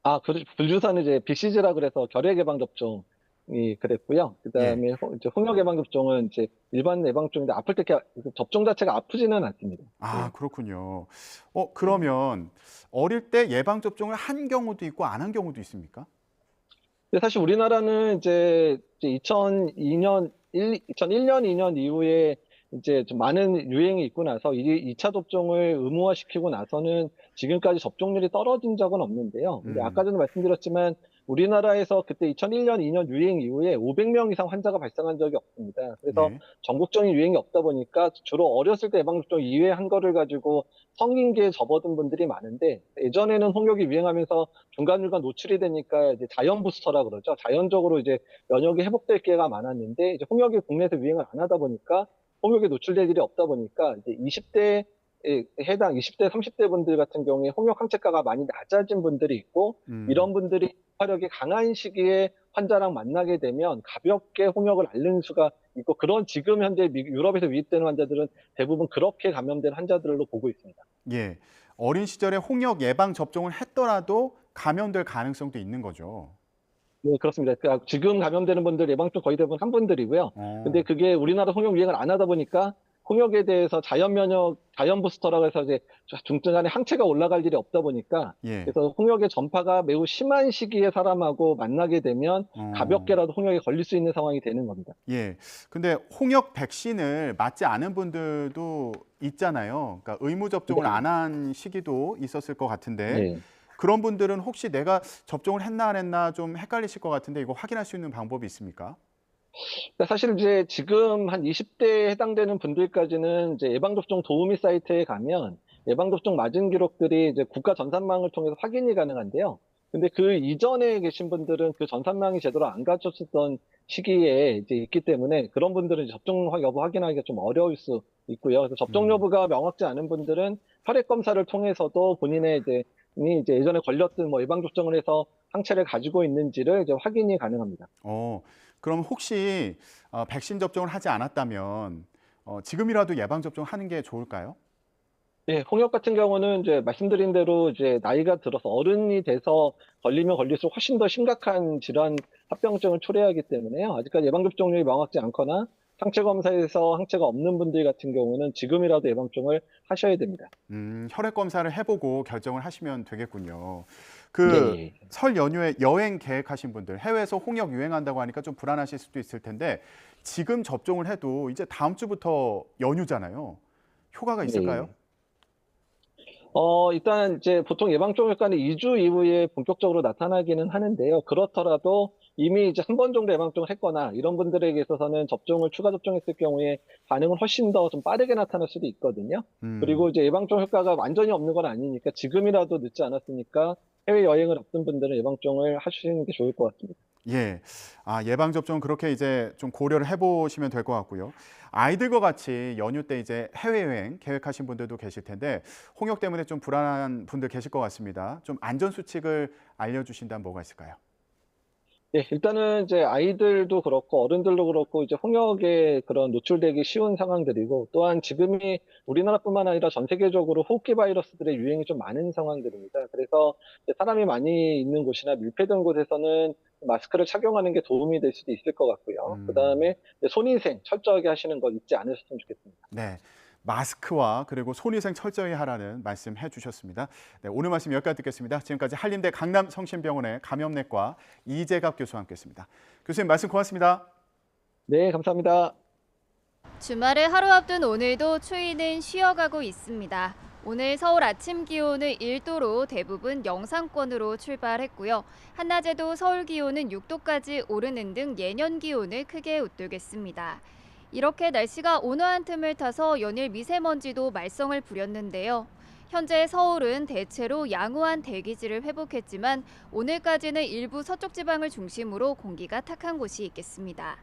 아, 불주사는 이제 BCG라 그래서 결핵 예방 접종이 그랬고요. 그다음에 이제 홍역 예방 접종은 이제 일반 예방 접종인데 아플 때 접종 자체가 아프지는 않습니다. 아, 그렇군요. 그러면 어릴 때 예방 접종을 한 경우도 있고 안 한 경우도 있습니까? 근데 사실 우리나라는 이제 2001년, 2년 이후에 이제 좀 많은 유행이 있고 나서 2차 접종을 의무화시키고 나서는 지금까지 접종률이 떨어진 적은 없는데요. 근데 아까 전에 말씀드렸지만 우리나라에서 그때 2001년, 2년 유행 이후에 500명 이상 환자가 발생한 적이 없습니다. 그래서 전국적인 유행이 없다 보니까 주로 어렸을 때 예방접종 2회 한 거를 가지고 성인기에 접어든 분들이 많은데 예전에는 홍역이 유행하면서 중간중간 노출이 되니까 이제 자연 부스터라 그러죠. 자연적으로 이제 면역이 회복될 기회가 많았는데 이제 홍역이 국내에서 유행을 안 하다 보니까 홍역에 노출될 일이 없다 보니까 이제 20대 해당 20대, 30대 분들 같은 경우에 홍역 항체가가 많이 낮아진 분들이 있고 이런 분들이 화력이 강한 시기에 환자랑 만나게 되면 가볍게 홍역을 앓는 수가 있고 그런 지금 현재 유럽에서 유입되는 환자들은 대부분 그렇게 감염된 환자들로 보고 있습니다. 예. 어린 시절에 홍역 예방 접종을 했더라도 감염될 가능성도 있는 거죠. 네, 그렇습니다. 그러니까 지금 감염되는 분들 예방접종 거의 대부분 한 분들이고요. 근데 그게 우리나라 홍역 유행을 안 하다 보니까 홍역에 대해서 자연 부스터라고 해서 이제 중간에 항체가 올라갈 일이 없다 보니까 그래서 홍역의 전파가 매우 심한 시기에 사람하고 만나게 되면 가볍게라도 홍역에 걸릴 수 있는 상황이 되는 겁니다. 예. 근데 홍역 백신을 맞지 않은 분들도 있잖아요. 그러니까 의무 접종을 안 한 시기도 있었을 것 같은데 그런 분들은 혹시 내가 접종을 했나 안 했나 좀 헷갈리실 것 같은데 이거 확인할 수 있는 방법이 있습니까? 사실 이제 지금 한 20대에 해당되는 분들까지는 이제 예방접종 도우미 사이트에 가면 예방접종 맞은 기록들이 이제 국가 전산망을 통해서 확인이 가능한데요. 근데 그 이전에 계신 분들은 그 전산망이 제대로 안 갖춰졌던 시기에 이제 있기 때문에 그런 분들은 이제 접종 여부 확인하기가 좀 어려울 수 있고요. 그래서 접종 여부가 명확지 않은 분들은 혈액 검사를 통해서도 본인의 이제 예전에 걸렸던 뭐 예방접종을 해서 항체를 가지고 있는지를 이제 확인이 가능합니다. 그럼 혹시 백신 접종을 하지 않았다면 지금이라도 예방 접종하는 게 좋을까요? 네, 홍역 같은 경우는 이제 말씀드린 대로 이제 나이가 들어서 어른이 돼서 걸리면 걸릴수록 훨씬 더 심각한 질환 합병증을 초래하기 때문에요. 아직까지 예방접종률이 명확지 않거나 항체 검사에서 항체가 없는 분들 같은 경우는 지금이라도 예방접종을 하셔야 됩니다. 혈액 검사를 해보고 결정을 하시면 되겠군요. 네. 설 연휴에 여행 계획하신 분들, 해외에서 홍역 유행한다고 하니까 좀 불안하실 수도 있을 텐데 지금 접종을 해도 이제 다음 주부터 연휴잖아요. 효과가 있을까요? 네. 일단 이제 보통 예방접종 효과는 2주 이후에 본격적으로 나타나기는 하는데요. 그렇더라도 이미 이제 한 번 정도 예방접종을 했거나 이런 분들에게 있어서는 추가 접종했을 경우에 반응은 훨씬 더 좀 빠르게 나타날 수도 있거든요. 그리고 이제 예방접종 효과가 완전히 없는 건 아니니까 지금이라도 늦지 않았으니까 해외 여행을 앞둔 분들은 예방접종을 하시는 게 좋을 것 같습니다. 예. 예방 접종 그렇게 이제 좀 고려를 해보시면 될 것 같고요. 아이들과 같이 연휴 때 이제 해외여행 계획하신 분들도 계실 텐데 홍역 때문에 좀 불안한 분들 계실 것 같습니다. 좀 안전 수칙을 알려주신다면 뭐가 있을까요? 네, 일단은 이제 아이들도 그렇고 어른들도 그렇고 이제 홍역에 그런 노출되기 쉬운 상황들이고 또한 지금이 우리나라뿐만 아니라 전 세계적으로 호흡기 바이러스들의 유행이 좀 많은 상황들입니다. 그래서 사람이 많이 있는 곳이나 밀폐된 곳에서는 마스크를 착용하는 게 도움이 될 수도 있을 것 같고요. 그다음에 손위생 철저하게 하시는 거 잊지 않으셨으면 좋겠습니다. 네. 마스크와 그리고 손위생 철저히 하라는 말씀 해주셨습니다. 네, 오늘 말씀 여기까지 듣겠습니다. 지금까지 한림대 강남성심병원의 감염내과 이재갑 교수와 함께했습니다. 교수님 말씀 고맙습니다. 네, 감사합니다. 주말을 하루 앞둔 오늘도 추위는 쉬어가고 있습니다. 오늘 서울 아침 기온은 1도로 대부분 영상권으로 출발했고요. 한낮에도 서울 기온은 6도까지 오르는 등 예년 기온을 크게 웃돌겠습니다. 이렇게 날씨가 온화한 틈을 타서 연일 미세먼지도 말썽을 부렸는데요. 현재 서울은 대체로 양호한 대기질을 회복했지만 오늘까지는 일부 서쪽 지방을 중심으로 공기가 탁한 곳이 있겠습니다.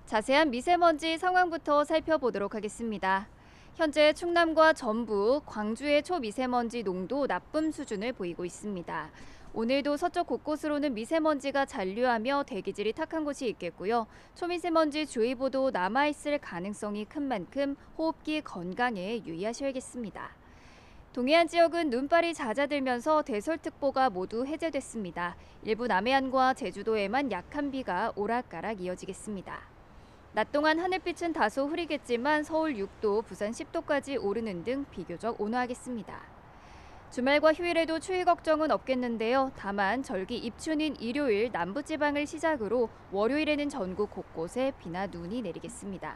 자세한 미세먼지 상황부터 살펴보도록 하겠습니다. 현재 충남과 전북, 광주의 초미세먼지 농도 나쁨 수준을 보이고 있습니다. 오늘도 서쪽 곳곳으로는 미세먼지가 잔류하며 대기질이 탁한 곳이 있겠고요. 초미세먼지 주의보도 남아있을 가능성이 큰 만큼 호흡기 건강에 유의하셔야겠습니다. 동해안 지역은 눈발이 잦아들면서 대설특보가 모두 해제됐습니다. 일부 남해안과 제주도에만 약한 비가 오락가락 이어지겠습니다. 낮 동안 하늘빛은 다소 흐리겠지만 서울 6도, 부산 10도까지 오르는 등 비교적 온화하겠습니다. 주말과 휴일에도 추위 걱정은 없겠는데요. 다만 절기 입춘인 일요일 남부지방을 시작으로 월요일에는 전국 곳곳에 비나 눈이 내리겠습니다.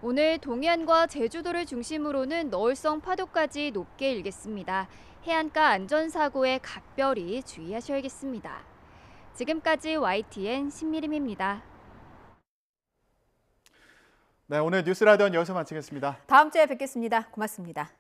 오늘 동해안과 제주도를 중심으로는 너울성 파도까지 높게 일겠습니다. 해안가 안전사고에 각별히 주의하셔야겠습니다. 지금까지 YTN 신미림입니다. 네, 오늘 뉴스라디오는 여기서 마치겠습니다. 다음 주에 뵙겠습니다. 고맙습니다.